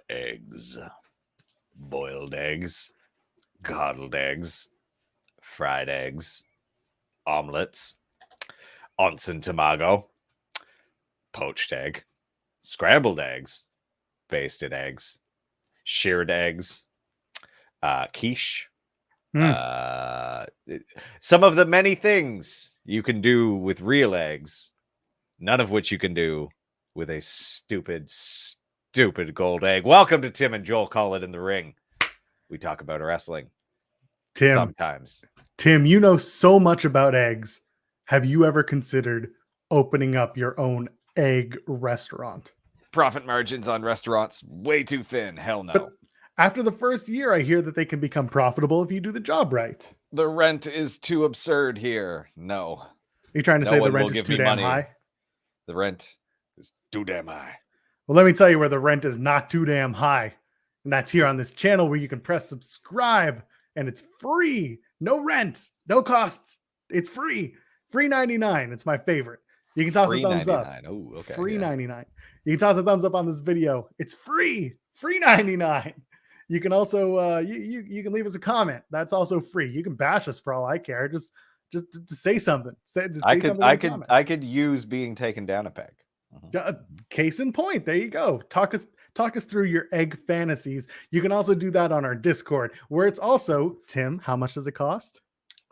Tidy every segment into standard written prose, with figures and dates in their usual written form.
Eggs. Boiled eggs. Coddled eggs. Fried eggs. Omelets. Onsen tamago. Poached egg. Scrambled eggs. Basted eggs. Shirred eggs. Quiche. Some of the many things you can do with real eggs, none of which you can do with a stupid gold egg. Welcome to Tim and Joel Call It in the Ring. We talk about wrestling. Sometimes. Tim, you know so much about eggs. Have you ever considered opening up your own egg restaurant? Profit margins on restaurants way too thin. Hell no. But after the first year, I hear that they can become profitable if you do the job right. The rent is too absurd here. No. Are you trying to say the rent is too damn high? The rent is too damn high. Well, let me tell you where the rent is not too damn high. And that's here on this channel where you can press subscribe and it's free. No rent, no costs. It's free. Free 99. It's my favorite. You can toss a thumbs up. Oh, okay. Free 99. You can toss a thumbs up on this video. It's free. Free 99. You can also you can leave us a comment. That's also free. You can bash us for all I care. Just to say something. I could use being taken down a peg. Case in point. There you go. Talk us through your egg fantasies. You can also do that on our Discord, where it's also, Tim, how much does it cost?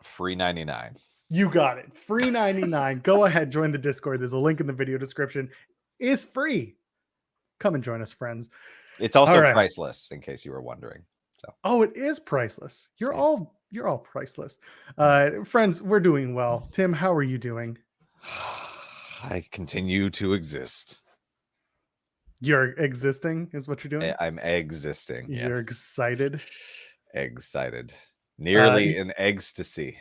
Free 99. You got it. Free 99. Go ahead, join the Discord. There's a link in the video description. It's free. Come and join us, friends. It's also priceless, in case you were wondering. So. Oh, it is priceless. You're all priceless. Friends, we're doing well. Tim, how are you doing? I continue to exist. You're existing is what you're doing? I'm existing. You're excited? Excited. Nearly in ecstasy.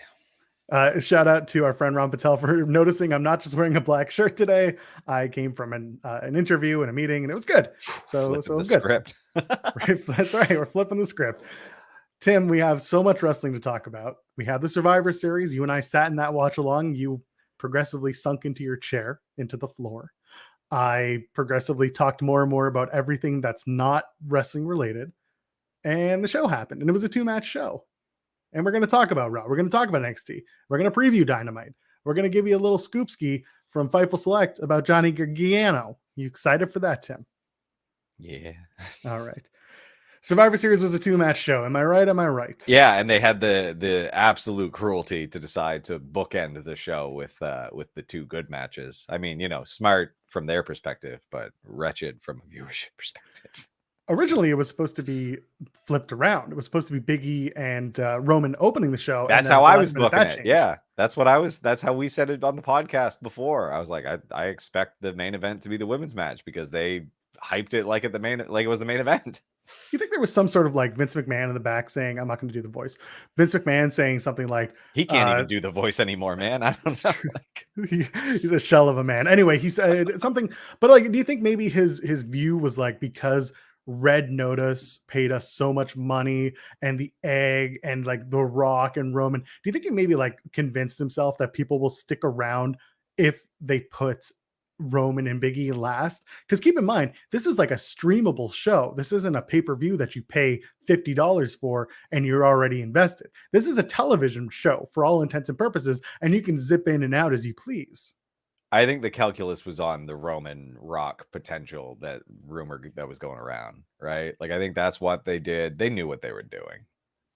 Shout out to our friend Ron Patel for noticing I'm not just wearing a black shirt today. I came from an interview and a meeting, and it was good. So it was good. Script. Right, that's right. We're flipping the script. Tim, we have so much wrestling to talk about. We have the Survivor Series. You and I sat in that watch along. You progressively sunk into your chair, into the floor. I progressively talked more and more about everything that's not wrestling related. And the show happened, and it was a 2-match show. And we're going to talk about Raw. We're going to talk about NXT. We're going to preview Dynamite. We're going to give you a little scoopski from Fightful Select about Johnny Gargano. You excited for that, Tim? Yeah. All right. Survivor Series was a 2-match show. Am I right? Am I right? Yeah, and they had the absolute cruelty to decide to bookend the show with the 2 good matches. I mean, smart from their perspective, but wretched from a viewership perspective. Originally, it was supposed to be flipped around. It was supposed to be Big E and Roman opening the show. That's how I was booking it. Yeah, that's how we said it on the podcast before. I was like, I expect the main event to be the women's match because they hyped it like it was the main event. You think there was some sort of like Vince McMahon in the back saying, I'm not going to do the voice. Vince McMahon saying something like, he can't even do the voice anymore, man. I don't know. He's a shell of a man. Anyway, he said something, but do you think maybe his view was like, because Red Notice paid us so much money and the Egg and like The Rock and Roman, do you think he maybe like convinced himself that people will stick around if they put Roman and Big E last? Because keep in mind, this is like a streamable show. This isn't a pay-per-view that you pay $50 for and you're already invested. This is a television show for all intents and purposes, and you can zip in and out as you please. I think the calculus was on the Roman Rock potential, that rumor that was going around, right? Like, I think that's what they did. They knew what they were doing.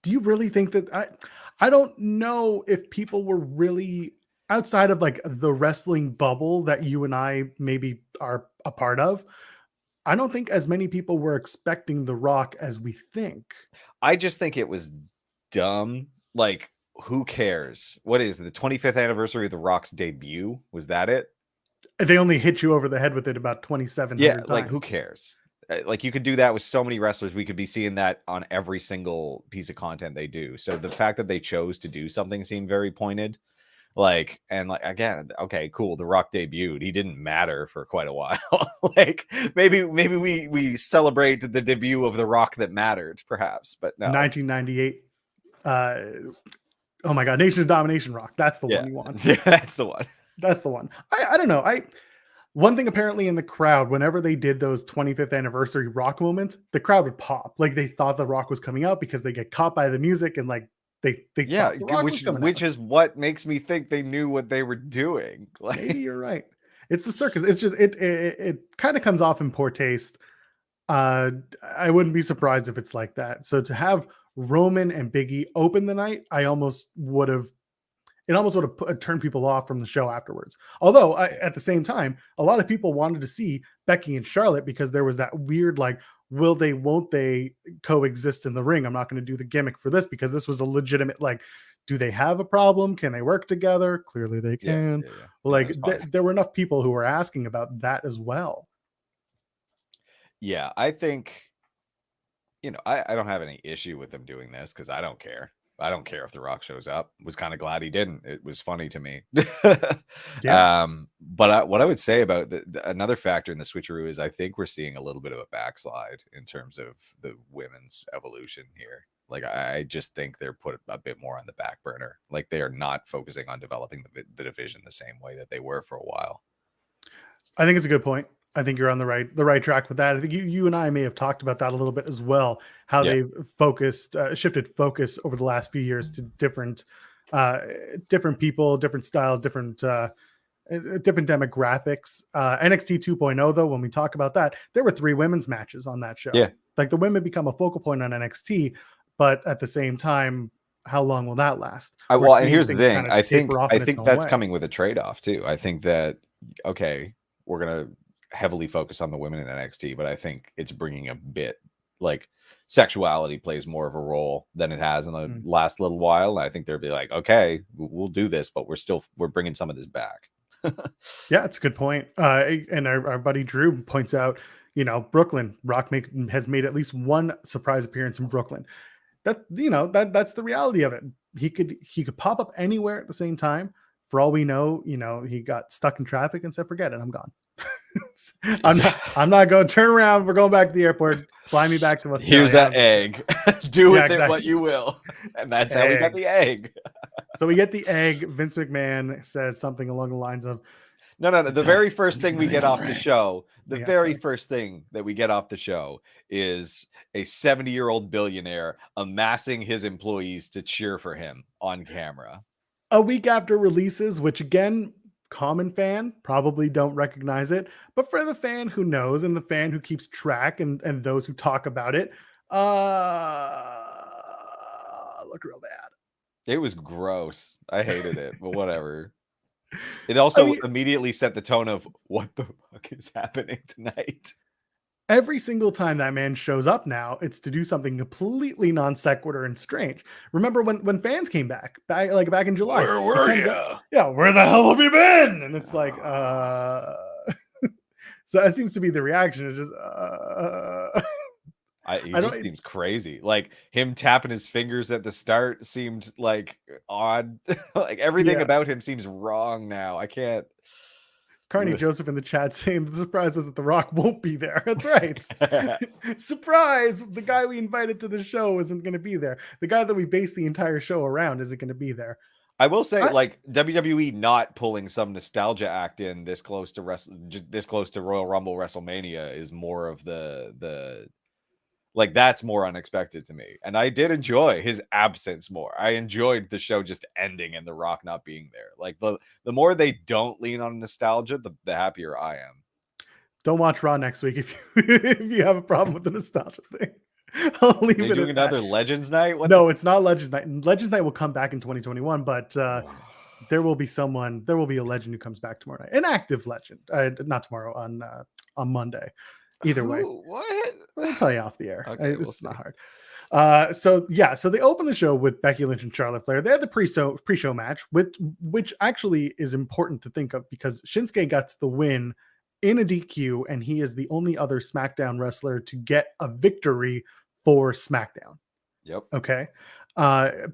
Do you really think that I don't know if people were really outside of like the wrestling bubble that you and I maybe are a part of? I don't think as many people were expecting The Rock as we think. I just think it was dumb. Like, who cares? What is the 25th anniversary of The Rock's debut? Was that it? They only hit you over the head with it about 2700 times. Like, who cares? Like, you could do that with so many wrestlers. We could be seeing that on every single piece of content they do. So the fact that they chose to do something seemed very pointed. Like, and like, again, okay, cool. The Rock debuted. He didn't matter for quite a while. Like, maybe we celebrate the debut of The Rock that mattered, perhaps, but no. 1998. Oh my God, Nation of Domination Rock. That's the one you want. Yeah, that's the one. That's the one. I don't know. One thing apparently in the crowd, whenever they did those 25th anniversary Rock moments, the crowd would pop. Like they thought the Rock was coming out because they get caught by the music and like they Yeah, thought the Rock was coming which out. is what makes me think they knew what they were doing. Maybe Like, you're right. It's the circus. It's just it kind of comes off in poor taste. Uh, I wouldn't be surprised if it's like that. So to have Roman and Biggie open the night, I almost would have it almost would have turned people off from the show afterwards. Although at the same time, a lot of people wanted to see Becky and Charlotte because there was that weird like, will they, won't they coexist in the ring? I'm not going to do the gimmick for this because this was a legitimate like, do they have a problem? Can they work together? Clearly they yeah, can. yeah, yeah. Yeah, Like it's fine. there were enough people who were asking about that as well. Yeah, I think, I don't have any issue with them doing this because I don't care. I don't care if The Rock shows up. Was kind of glad he didn't. It was funny to me. Yeah. But what I would say about another factor in the switcheroo is I think we're seeing a little bit of a backslide in terms of the women's evolution here. Like I just think they're put a bit more on the back burner. Like they are not focusing on developing the division the same way that they were for a while. I think it's a good point. I think you're on the right track with that. I think you and I may have talked about that a little bit as well. How Yeah. they've shifted focus over the last few years to uh, different people, different styles, different demographics. NXT 2.0, though, when we talk about that, there were 3 women's matches on that show. Yeah. Like the women become a focal point on NXT, but at the same time, how long will that last? We're Well, and seeing here's the things thing. kind of taper off I in its think own that's way. coming with a trade-off too. I think that okay, we're gonna heavily focus on the women in NXT, but I think it's bringing a bit like sexuality plays more of a role than it has in the Mm. last little while. And I think they'll be like, okay, we'll do this, but we're bringing some of this back. Yeah, it's a good point. And our buddy Drew points out, Brooklyn has made at least one surprise appearance in Brooklyn. That's the reality of it. He could pop up anywhere at the same time. For all we know, he got stuck in traffic and said, "Forget it, I'm gone." Yeah. I'm not going to turn around. We're going back to the airport. Fly me back to Australia. Here's that egg. Do Yeah, with it what exactly. you will. And that's how we got Egg. the egg. So we get the egg. Vince McMahon says something along the lines of, No, no, no. "It's The a very first thing we get legal off the ring." show, the Yeah, very sorry. first thing that we get off the show is a 70-year-old billionaire amassing his employees to cheer for him on camera. A week after releases, which again, common fan probably don't recognize it, but for the fan who knows and the fan who keeps track and those who talk about it, look real bad. It was gross. I hated it, but whatever. It I also mean, immediately set the tone of what the fuck is happening tonight. every single time that man shows up now, it's to do something completely non sequitur and strange. Remember when fans came back in July, Where he were comes up, you? yeah, where the hell have you been? And it's like, so that seems to be the reaction. It's just, He I just don't. seems crazy. Like him tapping his fingers at the start seemed like odd. Like everything Yeah, about him seems wrong now. I can't. Carney Joseph in the chat saying the surprise was that The Rock won't be there. That's right. Surprise! The guy we invited to the show isn't going to be there. The guy that we based the entire show around isn't going to be there. I will say, I, like WWE not pulling some nostalgia act in this close to this close to Royal Rumble WrestleMania is more of the like that's more unexpected to me. And I did enjoy his absence more. I enjoyed the show just ending and The Rock not being there. Like the more they don't lean on nostalgia, the happier I am. don't watch Raw next week if you if you have a problem with the nostalgia thing. I'll leave They're it doing at that. another Legends night? What No, it's not Legends Night. Legends Night will come back in 2021, but the there will be a legend who comes back tomorrow night. An active legend. Not tomorrow, on Monday. Either way. Who? What? I'll tell you off the air. Okay, we'll It's see. not hard. So they open the show with Becky Lynch and Charlotte Flair. They had the pre-show match, which actually is important to think of because Shinsuke gets the win in a DQ, and he is the only other SmackDown wrestler to get a victory for SmackDown. Yep. Okay.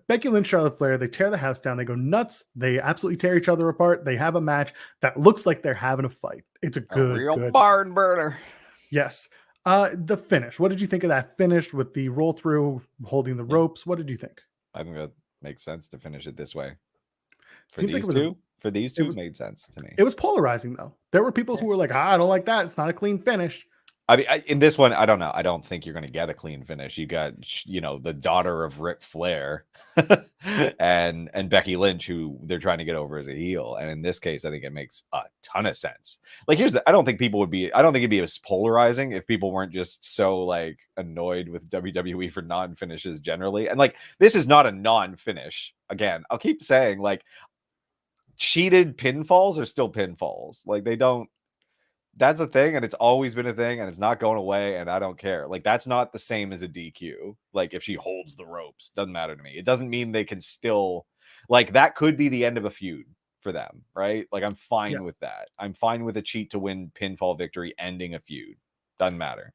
Becky Lynch, Charlotte Flair, they tear the house down. They go nuts. They absolutely tear each other apart. They have a match that looks like they're having a fight. It's a good, real good barn burner. Yes. The finish. What did you think of that finish with the roll through, holding the ropes? What did you think? I think that makes sense to finish it this way. For Seems like these it was a two? For these It two, was made sense to me. it was polarizing though. There were people who were like, I don't like that. It's not a clean finish. I mean, in this one, I don't know. I don't think you're going to get a clean finish. You got, the daughter of Ric Flair and Becky Lynch, who they're trying to get over as a heel. And in this case, I think it makes a ton of sense. Like, I don't think it'd be as polarizing if people weren't just so like annoyed with WWE for non-finishes generally. And like, this is not a non-finish. Again, I'll keep saying, like, cheated pinfalls are still pinfalls. Like, they don't. That's a thing, and it's always been a thing, and it's not going away, and I don't care. Like, that's not the same as a DQ. Like, if she holds the ropes, doesn't matter to me. It doesn't mean they can still, like, that could be the end of a feud for them, right? Like, I'm fine with that. I'm fine with a cheat to win pinfall victory ending a feud. Doesn't matter.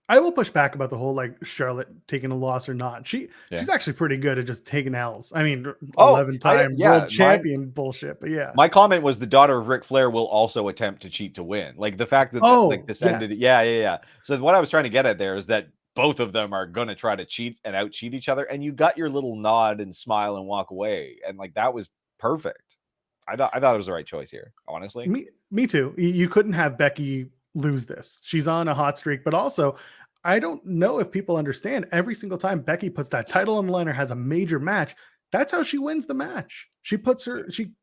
I will push back about the whole like Charlotte taking a loss or not. She's actually pretty good at just taking L's. I mean, 11-time world champion bullshit, but yeah. My comment was the daughter of Ric Flair will also attempt to cheat to win. Like, the fact that like this ended, yeah. So what I was trying to get at there is that both of them are gonna try to cheat and out cheat each other, and you got your little nod and smile and walk away, and like that was perfect. I thought it was the right choice here, honestly. Me too. You couldn't have Becky lose this. She's on a hot streak, but also I don't know if people understand, every single time Becky puts that title on the line or has a major match, that's how she wins the match. She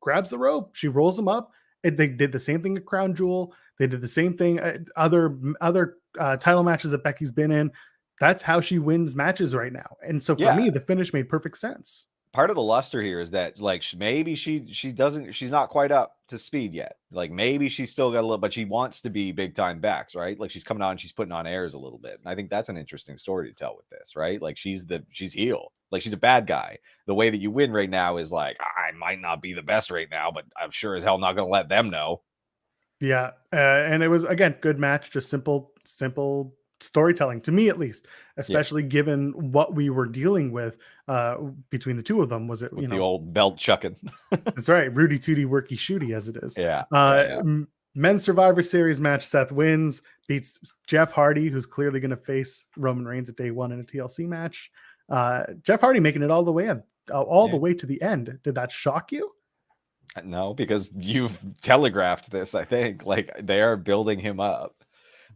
grabs the rope, she rolls them up. And they did the same thing at Crown Jewel. They did the same thing at other title matches that Becky's been in. That's how she wins matches right now. And so for me, the finish made perfect sense. Part of the luster here is that like maybe she's not quite up to speed yet. Like, maybe she's still got a little, but she wants to be big time backs, right? Like, she's coming on, she's putting on airs a little bit. And I think that's an interesting story to tell with this, right? Like, she's heel. Like, she's a bad guy. The way that you win right now is like, I might not be the best right now, but I'm sure as hell not going to let them know. Yeah. And it was, again, good match, just simple storytelling to me, at least, especially given what we were dealing with between the two of them. Was it with the old belt chucking? That's right, Rudy Tooty Worky Shooty, as it is. Men's Survivor Series match, Seth wins, beats Jeff Hardy, who's clearly going to face Roman Reigns at day one in a TLC match. Jeff Hardy making it all the way to the end. Did that shock you? No, because you've telegraphed this. I think like they are building him up.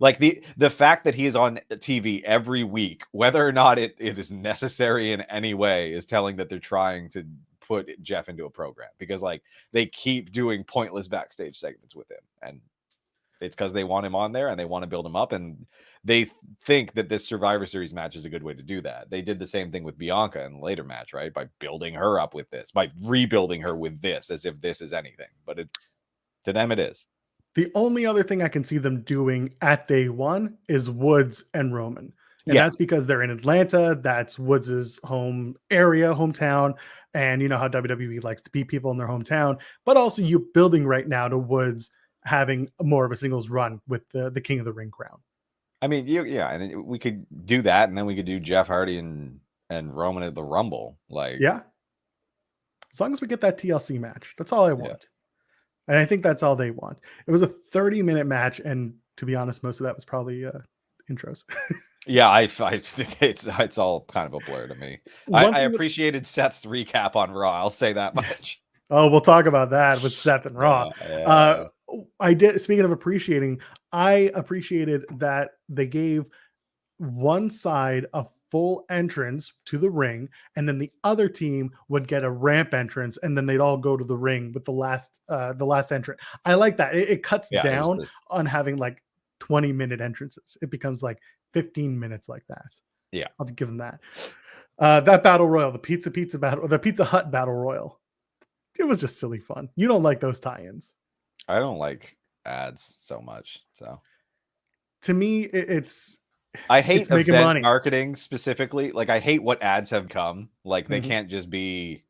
Like, the fact that he is on TV every week, whether or not it is necessary in any way, is telling that they're trying to put Jeff into a program, because like they keep doing pointless backstage segments with him, and it's because they want him on there and they want to build him up, and they think that this Survivor Series match is a good way to do that. They did the same thing with Bianca in the later match, right? By building her up with this, by rebuilding her with this, as if this is anything, but to them it is. The only other thing I can see them doing at day one is Woods and Roman. And that's because they're in Atlanta. That's Woods' hometown. And you know how WWE likes to beat people in their hometown. But also you're building right now to Woods having more of a singles run with the King of the Ring crown. I mean, and we could do that, and then we could do Jeff Hardy and Roman at the Rumble. Like, as long as we get that TLC match, that's all I want. And I think that's all they want. It was a 30-minute match, and to be honest, most of that was probably intros. It's all kind of a blur to me. I appreciated Seth's recap on Raw. I'll say that much. Oh, we'll talk about that with Seth and Raw. I did. Speaking of appreciating, I appreciated that they gave one side a full entrance to the ring, and then the other team would get a ramp entrance, and then they'd all go to the ring with the last entrant. I like that. It cuts down on having like 20-minute entrances. It becomes like 15 minutes like that. Yeah, I'll give them that. That battle royal, the Pizza Hut battle royal, it was just silly fun. You don't like those tie-ins. I don't like ads so much. So to me, I hate event marketing specifically. Like, I hate what ads have come. Like, they can't just be,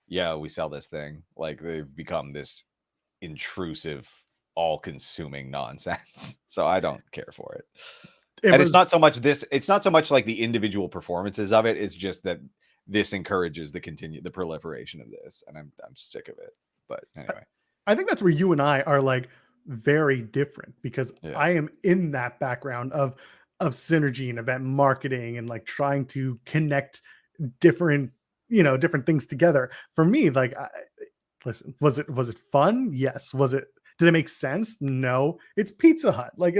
we sell this thing. Like, they've become this intrusive, all-consuming nonsense. So I don't care for it. It's not so much like the individual performances of it. It's just that this encourages the proliferation of this, and I'm sick of it. But anyway, I think that's where you and I are like very different, because I am in that background of synergy and event marketing and like trying to connect different things together. For me, like listen, was it fun? Yes. Did it make sense? No. It's Pizza Hut. Like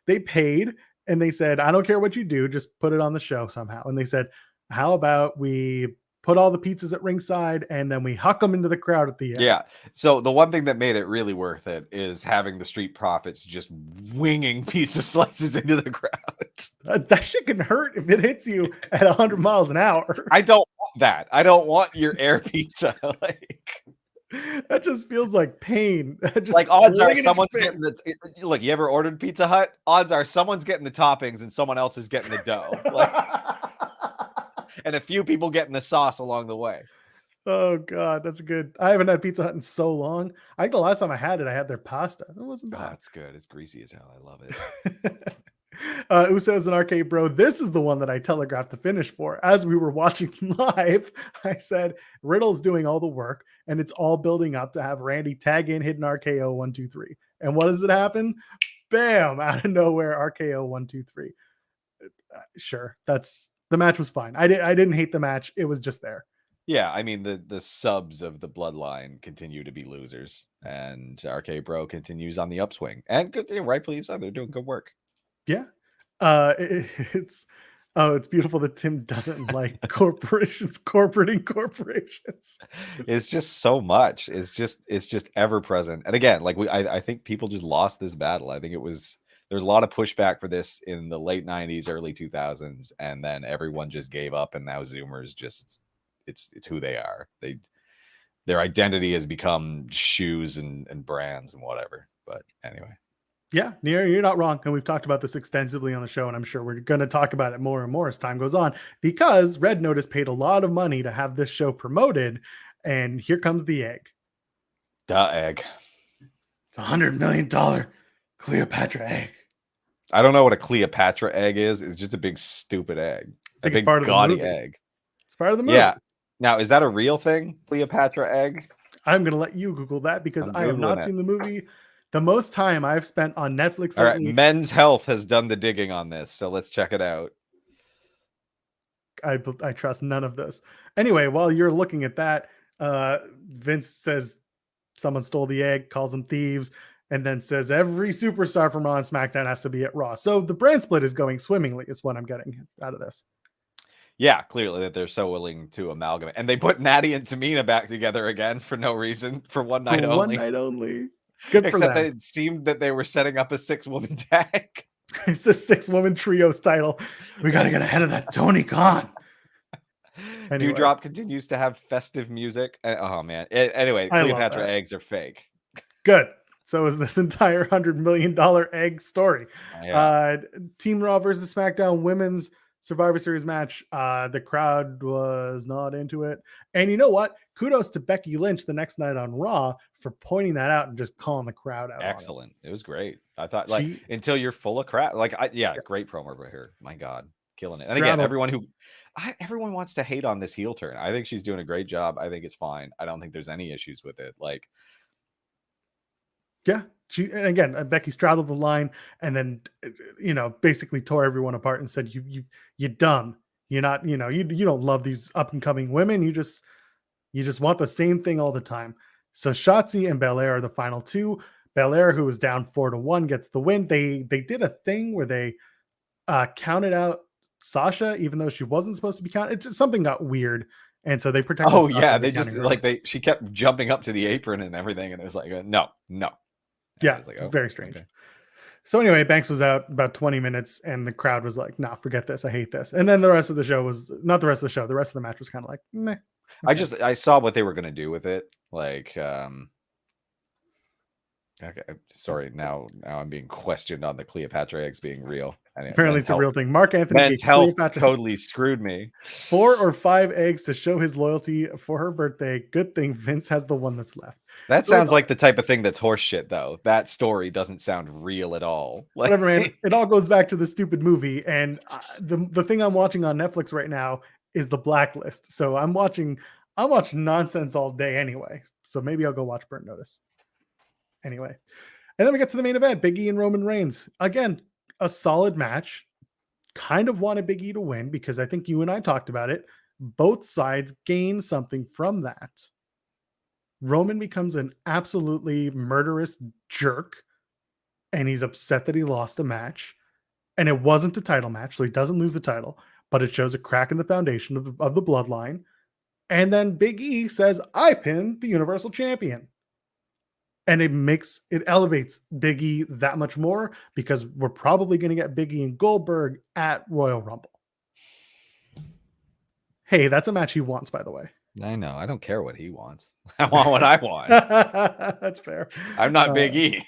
they paid and they said, I don't care what you do, just put it on the show somehow. And they said, how about we put all the pizzas at ringside and then we huck them into the crowd at the end? Yeah. So the one thing that made it really worth it is having the Street Profits just winging pizza slices into the crowd. That shit can hurt if it hits you at 100 miles an hour. I don't want that. I don't want your air pizza. Like, that just feels like pain. Just like odds are licking at someone's your getting look, you ever ordered Pizza Hut? Odds are someone's getting the toppings and someone else is getting the dough. Like, and a few people getting the sauce along the way. Oh god, that's good. I haven't had Pizza Hut in so long. I think the last time I had it, I had their pasta. It wasn't Oh, bad. it's good. It's greasy as hell. I love it. Usos and Arcade Bro. This is the one that I telegraphed the finish for. As we were watching live, I said Riddle's doing all the work, and it's all building up to have Randy tag in, hidden RKO 1, 2, 3. And what does it happen? Bam! Out of nowhere, RKO 1, 2, 3. Sure, that's the match was fine. I didn't hate the match. It was just there. Yeah, I mean the subs of the bloodline continue to be losers, and RK Bro continues on the upswing, and good, rightfully so. They're doing good work. Yeah. It's beautiful that Tim doesn't like corporations, corporate incorporations. It's just so much. It's just ever present. And again, like I think people just lost this battle. I think there's a lot of pushback for this in the late 90s, early 2000s, and then everyone just gave up, and now Zoomers just it's who they are. Their identity has become shoes and brands and whatever. But anyway. Yeah, you're not wrong. And we've talked about this extensively on the show, and I'm sure we're going to talk about it more and more as time goes on, because Red Notice paid a lot of money to have this show promoted. And here comes the egg. The egg. It's $100 million Cleopatra egg. I don't know what a Cleopatra egg is. It's just a big stupid egg. A big gaudy egg. It's part of the movie. Yeah. Now, is that a real thing? Cleopatra egg? I'm going to let you Google that because I have not seen the movie. The most time I've spent on Netflix. All right, Men's Health has done the digging on this, so let's check it out. I trust none of this. Anyway, while you're looking at that, Vince says someone stole the egg, calls them thieves, and then says every superstar from Raw and SmackDown has to be at Raw. So the brand split is going swimmingly, is what I'm getting out of this. Yeah, clearly that they're so willing to amalgamate. And they put Natty and Tamina back together again for no reason, for one night only. One night only. Good for Except them. that it seemed that they were setting up a 6-woman tag. It's a 6-woman trios title. We got to get ahead of that Tony Khan. Anyway. Dewdrop continues to have festive music. Oh, man. Anyway, Cleopatra eggs are fake. Good. So is this entire $100 million egg story. Yeah. Team Raw versus SmackDown Women's Survivor Series match. The crowd was not into it. And you know what? Kudos to Becky Lynch the next night on Raw for pointing that out and just calling the crowd out. Excellent. It was great. I thought until you're full of crap. Great promo right here. My God. Killing it. And again, everyone wants to hate on this heel turn. I think she's doing a great job. I think it's fine. I don't think there's any issues with it. Yeah. And again, Becky straddled the line and then, basically tore everyone apart and said, you dumb. You're not, you don't love these up and coming women. You just want the same thing all the time. So Shotzi and Belair are the final two. Belair, who was down 4-1, gets the win. They did a thing where they counted out Sasha, even though she wasn't supposed to be counted. Something got weird. And so they protected. Oh, Sasha. Yeah. They just she kept jumping up to the apron and everything. And it was like, no. Yeah, very strange. Okay. So anyway, Banks was out about 20 minutes and the crowd was like, nah, forget this. I hate this. And then the rest of the show was not the rest of the show. The rest of the match was kind of like, meh. Okay. I saw what they were going to do with it. Okay. Sorry. Now I'm being questioned on the Cleopatra eggs being real. Apparently it's a real thing. Mark Anthony Men's Health totally screwed me. 4 or 5 eggs to show his loyalty for her birthday. Good thing Vince has the one that's left. That sounds like the type of thing that's horseshit, though. That story doesn't sound real at all. Whatever, man. It all goes back to the stupid movie. And the thing I'm watching on Netflix right now is The Blacklist. So I'm watching nonsense all day anyway. So maybe I'll go watch Burnt Notice. Anyway. And then we get to the main event. Big E and Roman Reigns. Again, a solid match. Kind of wanted Big E to win because I think you and I talked about it. Both sides gain something from that. Roman becomes an absolutely murderous jerk, and he's upset that he lost the match. And it wasn't a title match, so he doesn't lose the title, but it shows a crack in the foundation of the bloodline. And then Big E says, I pinned the Universal Champion. And it elevates Big E that much more because we're probably going to get Big E and Goldberg at Royal Rumble. Hey, that's a match he wants, by the way. I know. I don't care what he wants. I want what I want. That's fair. I'm not Big E.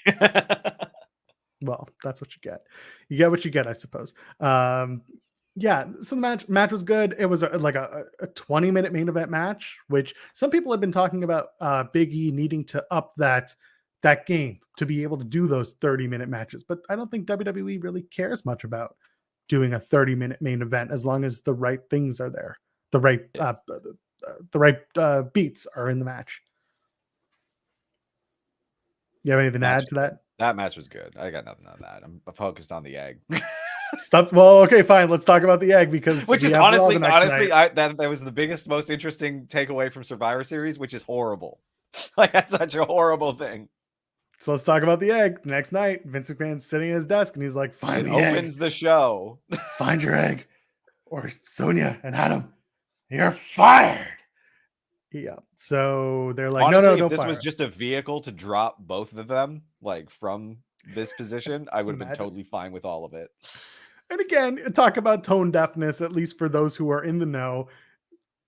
Well, that's what you get. You get what you get, I suppose. Yeah, so the match was good. It was like a 20-minute main event match, which some people have been talking about Big E needing to up that game to be able to do those 30-minute matches. But I don't think WWE really cares much about doing a 30-minute main event as long as the right things are there. The right beats are in the match. You have anything to add to that? That match was good. I got nothing on that. I'm focused on the egg. Stop. Well, okay, fine. Let's talk about the egg because which is honestly, that was the biggest, most interesting takeaway from Survivor Series, which is horrible. Like that's such a horrible thing. So let's talk about the egg. Next night, Vince McMahon's sitting at his desk and he's like, "Find the egg." Opens the show. Find your egg, or Sonya and Adam, you're fired. Yeah. So they're like, honestly, no, if don't this fire was us. just a vehicle to drop both of them, like from this position, I would have been Imagine. totally fine with all of it. And again, talk about tone deafness, at least for those who are in the know.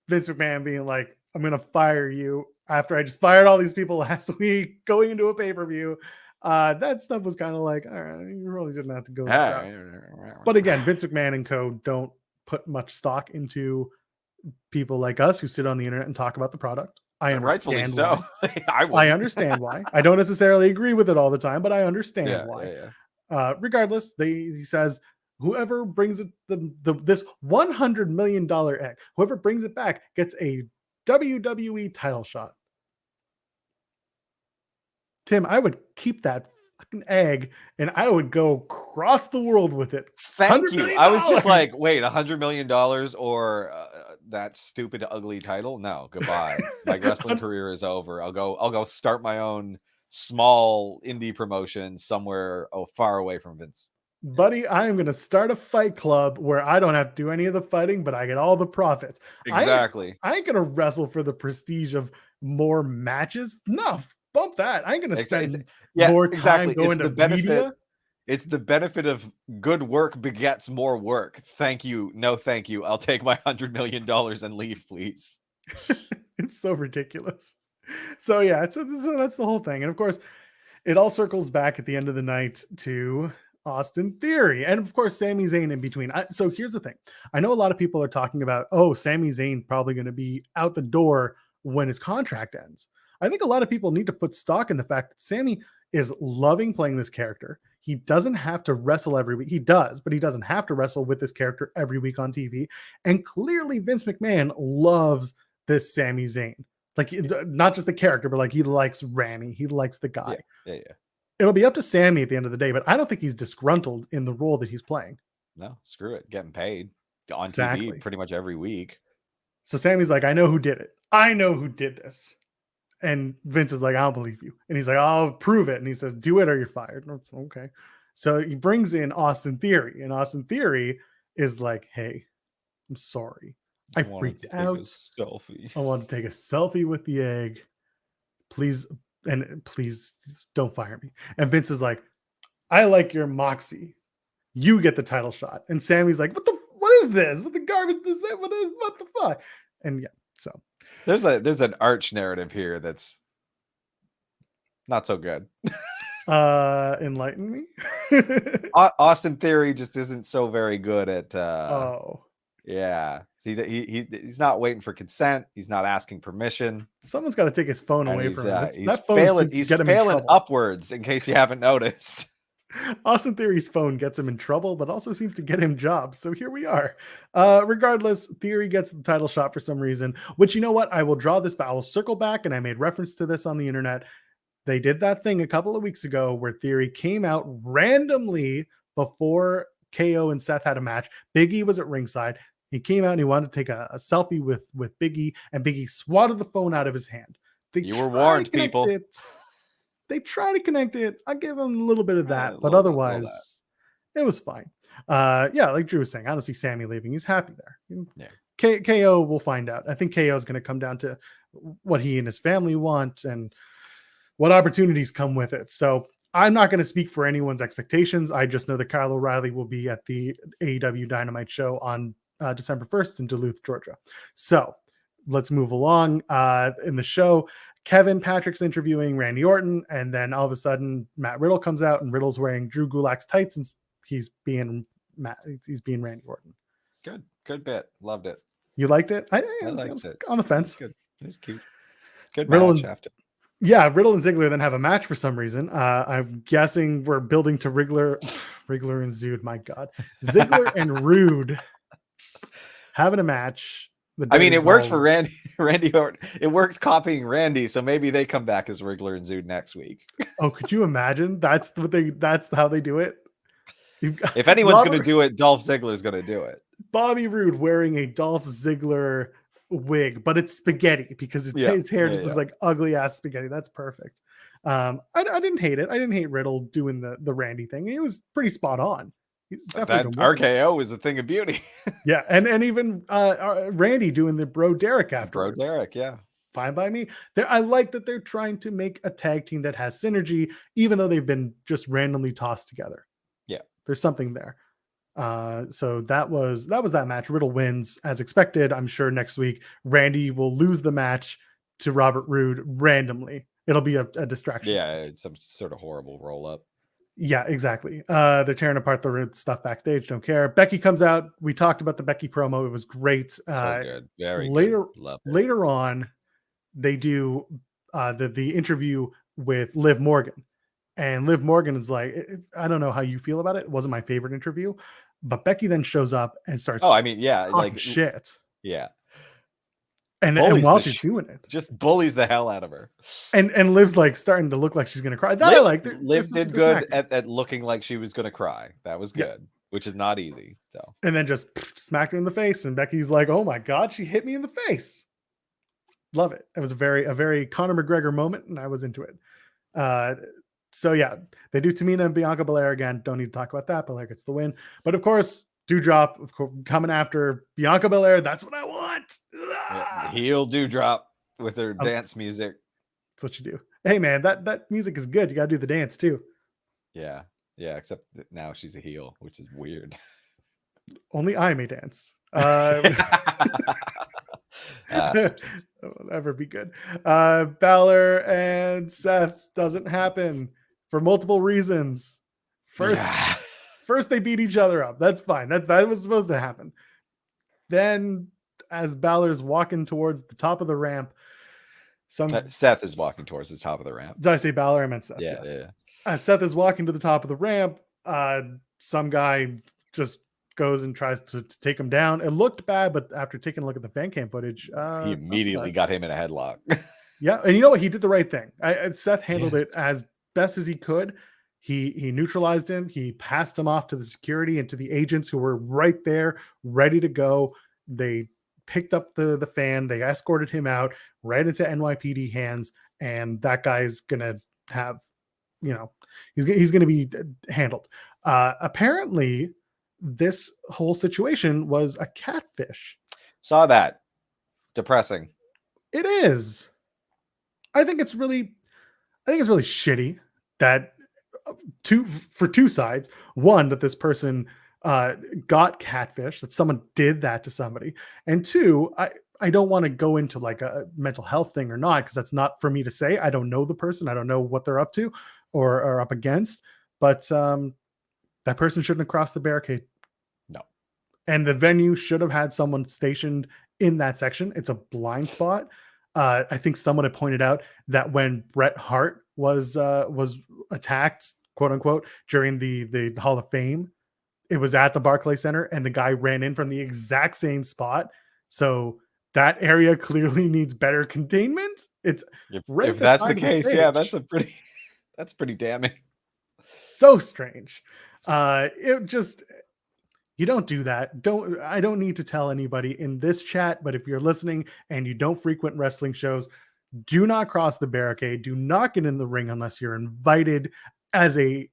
Vince McMahon being like, I'm going to fire you after I just fired all these people last week going into a pay-per-view. That stuff was kind of like, all right, you really didn't have to go that route. But again, Vince McMahon and co. don't put much stock into people like us who sit on the internet and talk about the product. I understand rightfully so. I understand why. I don't necessarily agree with it all the time, but I understand why. Regardless, he says, whoever brings it this $100 million egg, whoever brings it back gets a WWE title shot. Tim, I would keep that fucking egg and I would go across the world with it. Thank you. I was just like, wait, $100 million or that stupid, ugly title? No, goodbye. My wrestling career is over. I'll go start my own small indie promotion somewhere far away from Vince. Buddy, I am going to start a fight club where I don't have to do any of the fighting, but I get all the profits. Exactly. I ain't going to wrestle for the prestige of more matches. No, bump that. I ain't going to spend more time going to media. It's the benefit of good work begets more work. Thank you. No, thank you. I'll take my $100 million and leave, please. It's so ridiculous. So yeah, so that's the whole thing. And of course, it all circles back at the end of the night to Austin Theory. And of course, Sami Zayn in between. So here's the thing. I know a lot of people are talking about, Sami Zayn probably going to be out the door when his contract ends. I think a lot of people need to put stock in the fact that Sami is loving playing this character. He doesn't have to wrestle every week. He does, but he doesn't have to wrestle with this character every week on TV. And clearly Vince McMahon loves this Sami Zayn. Like, not just the character, but like he likes Rami. He likes the guy. Yeah. It'll be up to Sami at the end of the day, but I don't think he's disgruntled in the role that he's playing. No, screw it. Getting paid on TV pretty much every week. So Sami's like, I know who did it. I know who did this. And Vince is like, I don't believe you. And he's like, I'll prove it. And he says, do it or you're fired. Okay. So he brings in Austin Theory. And Austin Theory is like, hey, I'm sorry. I freaked out. I want to take a selfie with the egg. Please don't fire me. And Vince is like, I like your moxie. You get the title shot. And Sami's like, what is this? What the garbage is that? What the fuck? And yeah, so there's an arch narrative here that's not so good. Enlighten me. Austin Theory just isn't so very good at yeah. He's not waiting for consent. He's not asking permission. Someone's got to take his phone away from him. He's failing upwards, in case you haven't noticed. Austin Theory's phone gets him in trouble, but also seems to get him jobs. So here we are. Regardless, Theory gets the title shot for some reason, which, you know what? I will draw this, but I will circle back, and I made reference to this on the internet. They did that thing a couple of weeks ago where Theory came out randomly before KO and Seth had a match. Big E was at ringside. He came out and he wanted to take a selfie with Big E, and Big E swatted the phone out of his hand. They You were try to warned, connect people. it. They try to connect it. I give them a little bit of that, A but little bit, little that. otherwise, it was fine. Yeah, like Drew was saying, I don't see Sammy leaving. He's happy there. Yeah. KO, we'll find out. I think KO is going to come down to what he and his family want and what opportunities come with it. So I'm not going to speak for anyone's expectations. I just know that Kyle O'Reilly will be at the AEW Dynamite show on December 1st in Duluth, Georgia. So let's move along. In the show, Kevin Patrick's interviewing Randy Orton, and then all of a sudden Matt Riddle comes out, and Riddle's wearing Drew Gulak's tights, and he's being Randy Orton. Good bit. Loved it. You liked it? I liked it. On the fence. It was cute. Good Riddle match after. Yeah, Riddle and Ziggler then have a match for some reason. I'm guessing we're building to Riggler and Zood. My God, Ziggler and Rude having a match. I mean, it worked for Randy Orton. It worked copying Randy, so maybe they come back as Riggler and Zood next week. Oh, could you imagine? That's how they do it. If anyone's going to do it, Dolph Ziggler's going to do it. Bobby Roode wearing a Dolph Ziggler wig, but it's spaghetti because his hair just looks like ugly ass spaghetti. That's perfect. I didn't hate it. I didn't hate Riddle doing the Randy thing. It was pretty spot on. That RKO is a thing of beauty. Yeah, and even Randy doing the Bro Derek afterwards. Bro Derek, yeah. Fine by me. I like that they're trying to make a tag team that has synergy, even though they've been just randomly tossed together. Yeah. There's something there. So that was that match. Riddle wins as expected. I'm sure next week Randy will lose the match to Robert Roode randomly. It'll be a distraction. Yeah, it's some sort of horrible roll up. Yeah, exactly. They're tearing apart the stuff backstage. Don't care. Becky comes out. We talked about the Becky promo. It was great. So good. Very later, good. Love it. Later on, they do the interview with Liv Morgan. And Liv Morgan is like, I don't know how you feel about it. It wasn't my favorite interview. But Becky then shows up and starts like shit. Yeah. And while she's doing it, just bullies the hell out of her. And Liv's like starting to look like she's gonna cry. Liv did good at looking like she was gonna cry. That was good, which is not easy. So and then just smacked her in the face, and Becky's like, "Oh my God, she hit me in the face." Love it. It was a very Conor McGregor moment, and I was into it. So yeah, they do Tamina and Bianca Belair again. Don't need to talk about that. Belair gets the win, but of course. Dewdrop, of course, coming after Bianca Belair. That's what I want. Yeah, heel Dewdrop with her dance music. That's what you do. Hey man, that music is good. You gotta do the dance too. Yeah, except that now she's a heel, which is weird. Only I may dance. It'll never be good. Balor and Seth doesn't happen for multiple reasons. First, they beat each other up. That's fine. That was supposed to happen. Then, as Balor's walking towards the top of the ramp, Seth is walking towards the top of the ramp. Did I say Balor? I meant Seth. Yeah, yes. yeah. As Seth is walking to the top of the ramp, some guy just goes and tries to take him down. It looked bad, but after taking a look at the fan cam footage, he immediately got him in a headlock. Yeah, and you know what? He did the right thing. Seth handled it as best as he could. He neutralized him. He passed him off to the security and to the agents who were right there, ready to go. They picked up the fan. They escorted him out right into NYPD hands, and that guy's gonna have, he's gonna be handled. Apparently, this whole situation was a catfish. Saw that. Depressing. It is. I think it's really shitty that. For two sides. One, that this person got catfish, that someone did that to somebody, and two, I don't want to go into like a mental health thing or not, because that's not for me to say. I don't know the person. I don't know what they're up to or are up against, but that person shouldn't have crossed the barricade. No. And the venue should have had someone stationed in that section. It's a blind spot. I think someone had pointed out that when Bret Hart was attacked, quote unquote, during the Hall of Fame, it was at the Barclays Center, and the guy ran in from the exact same spot. So that area clearly needs better containment. It's if that's the case, yeah, that's pretty damning. So strange. It just. You don't do that. I don't need to tell anybody in this chat, but if you're listening and you don't frequent wrestling shows, Do not cross the barricade. Do not get in the ring unless you're invited as a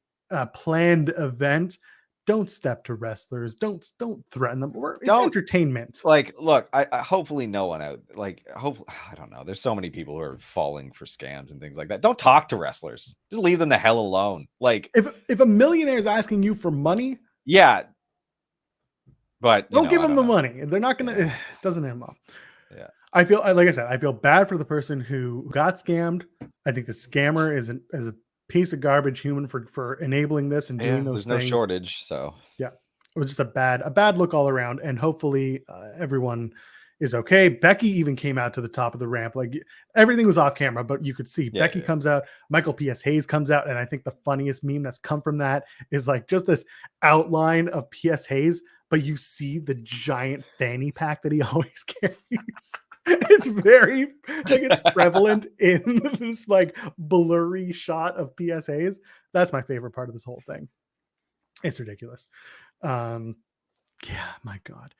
planned event. Don't step to wrestlers. Don't threaten them. It's entertainment. Like, look, I hopefully no one out, like, hope, I don't know. There's so many people who are falling for scams and things like that. Don't talk to wrestlers. Just leave them the hell alone. Like, if a millionaire is asking you for money, yeah, but don't give them the money. They're not gonna. It doesn't end well. Yeah. I feel, like I said, I feel bad for the person who got scammed. I think the scammer is a piece of garbage human for enabling this and doing those things. There's no shortage, so yeah, it was just a bad look all around. And hopefully everyone is okay. Becky even came out to the top of the ramp. Like, everything was off camera, but you could see Becky comes out, Michael P.S. Hayes comes out, and I think the funniest meme that's come from that is like just this outline of P.S. Hayes, but you see the giant fanny pack that he always carries. It's very, like, it's prevalent in this like blurry shot of PSAs. That's my favorite part of this whole thing. It's ridiculous. Yeah, my God.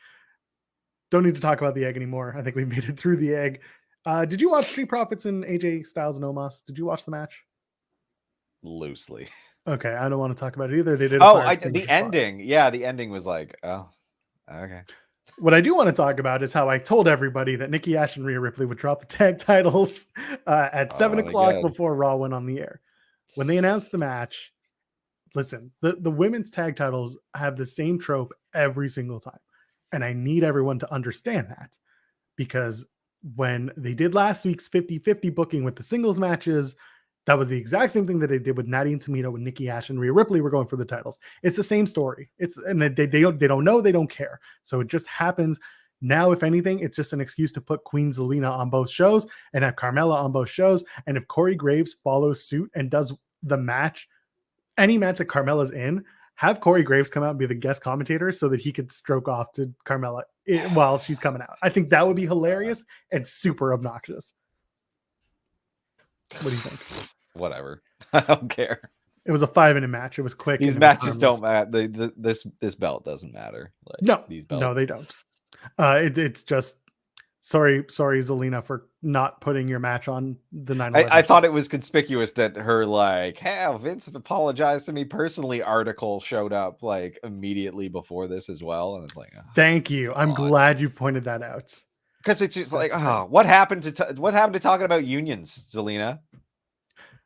Don't need to talk about the egg anymore. I think we made it through the egg. Did you watch Street Profits and AJ Styles and Omos? Did you watch the match? Loosely. Okay, I don't want to talk about it either. They did. The ending. Yeah, the ending was like, oh, okay. What I do want to talk about is how I told everybody that Nikki Ash and Rhea Ripley would drop the tag titles at 7 o'clock before Raw went on the air. When they announced the match, listen, the women's tag titles have the same trope every single time. And I need everyone to understand that, because when they did last week's 50-50 booking with the singles matches, that was the exact same thing that they did with Natty and Tamina when Nikki Ash and Rhea Ripley were going for the titles. It's the same story. And they don't know, they don't care. So it just happens. Now, if anything, it's just an excuse to put Queen Zelina on both shows and have Carmella on both shows. And if Corey Graves follows suit and does the match, any match that Carmella's in, have Corey Graves come out and be the guest commentator so that he could stroke off to Carmella while she's coming out. I think that would be hilarious and super obnoxious. What do you think? Whatever. I don't care. It was a 5-minute match. It was quick. These matches don't matter. This belt doesn't matter. Like, no, these belts. No, they don't. It's just sorry, Zelina, for not putting your match on the 9/11. I thought it was conspicuous that her like, "Hey, Vince apologized to me personally" article showed up like immediately before this as well, and it's like, oh, thank you. I'm glad you pointed that out, because it's just like, oh, what happened to talking about unions, Zelina?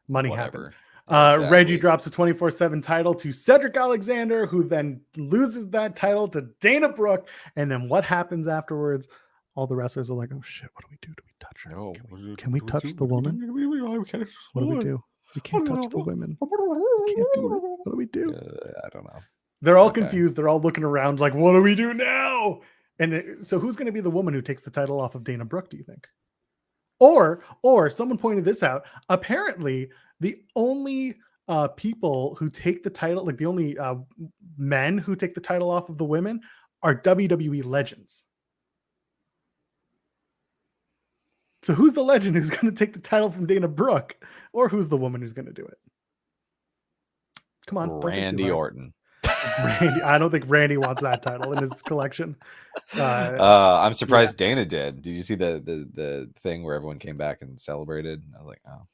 Money happened. Exactly. Reggie drops a 24/7 title to Cedric Alexander, who then loses that title to Dana Brooke. And then what happens afterwards? All the wrestlers are like, oh shit, what do we do? Do we touch her? No. Can we touch the woman? What do we do? We can't touch the women. We can't do it. What do we do? I don't know. They're all confused. They're all looking around like, what do we do now? And so who's going to be the woman who takes the title off of Dana Brooke, do you think? Or someone pointed this out. Apparently, the only people who take the title, like the only men who take the title off of the women, are WWE legends. So who's the legend who's going to take the title from Dana Brooke, or who's the woman who's going to do it? Come on, Randy Orton. Randy, I don't think Randy wants that title in his collection. I'm surprised Dana did. Did you see the thing where everyone came back and celebrated? I was like, oh,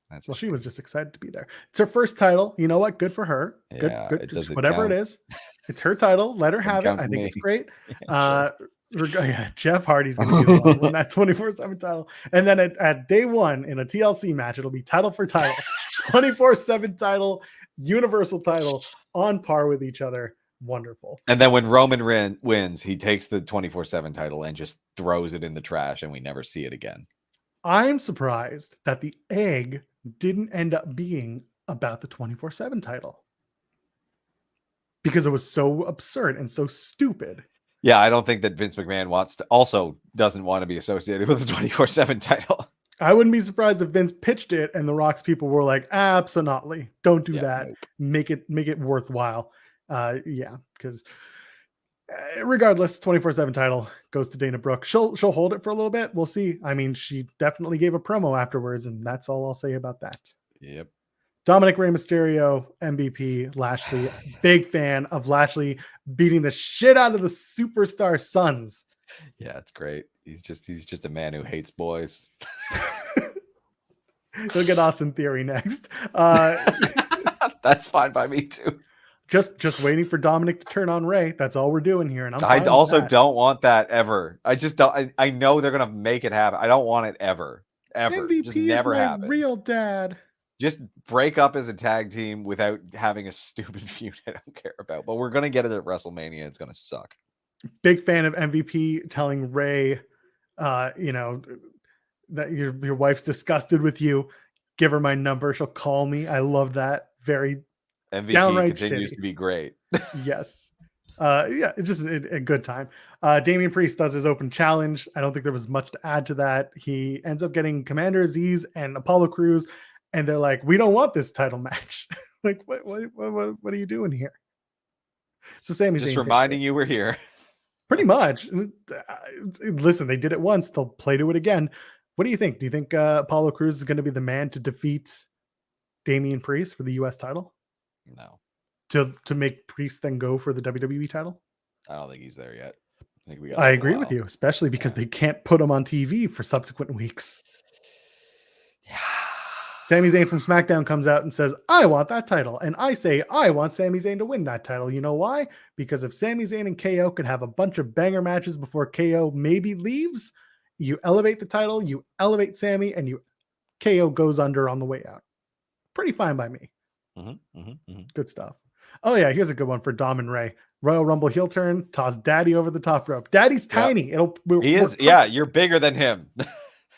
that's well, she was just excited to be there. It's her first title. You know what? Good for her. Yeah, good. Whatever it is, it's her title. Let her have it. I think it's great. Yeah, sure. Jeff Hardy's going to be the one win that 24/7 title, and then at day one in a TLC match, it'll be title for title, 24/7 title, universal title, on par with each other. Wonderful. And then when Roman wins, he takes the 24/7 title and just throws it in the trash, and we never see it again. I'm surprised that the egg didn't end up being about the 24/7 title, because it was so absurd and so stupid. Yeah, I don't think that Vince McMahon doesn't want to be associated with the 24/7 title. I wouldn't be surprised if Vince pitched it and the Rock's people were like, absolutely, don't do that. Nope. Make it worthwhile. Yeah, because regardless, 24/7 title goes to Dana Brooke. She'll hold it for a little bit. We'll see. I mean, she definitely gave a promo afterwards, and that's all I'll say about that. Yep. Dominic Rey Mysterio, MVP, Lashley. Big fan of Lashley beating the shit out of the Superstar Sons. Yeah, it's great. He's just a man who hates boys. He'll get Austin Theory next. That's fine by me too. Just waiting for Dominic to turn on Ray. That's all we're doing here, and I fine also with that. don't want that ever. I just don't. I know they're gonna make it happen. I don't want it ever. Just MVP is never my happen. real dad. Just break up as a tag team without having a stupid feud I don't care about. But we're gonna get it at WrestleMania. It's gonna suck. Big fan of MVP telling Ray, that your wife's disgusted with you. Give her my number. She'll call me. I love that. Very MVP downright continues shitty. to be great. Yes. Yeah, it's just a good time. Damian Priest does his open challenge. I don't think there was much to add to that. He ends up getting Commander Aziz and Apollo Crews, and they're like, "We don't want this title match." Like, what are you doing here? So Sami Zayn Just takes reminding it. you we're here. Pretty much. Listen, they did it once. They'll play to it again. What do you think? Do you think Apollo Crews is going to be the man to defeat Damian Priest for the U.S. title? No, To make Priest then go for the WWE title? I don't think he's there yet. I think we got. I agree with you, especially because they can't put him on TV for subsequent weeks. Yeah. Sami Zayn from Smackdown comes out and says, "I want that title." And I say, I want Sami Zayn to win that title. You know why? Because if Sami Zayn and KO could have a bunch of banger matches before KO maybe leaves, you elevate the title, you elevate Sami, and KO goes under on the way out. Pretty fine by me. Good stuff. Oh yeah, here's a good one for Dom and Ray. Royal Rumble heel turn, toss Daddy over the top rope. Daddy's tiny. He is. Yeah, you're bigger than him.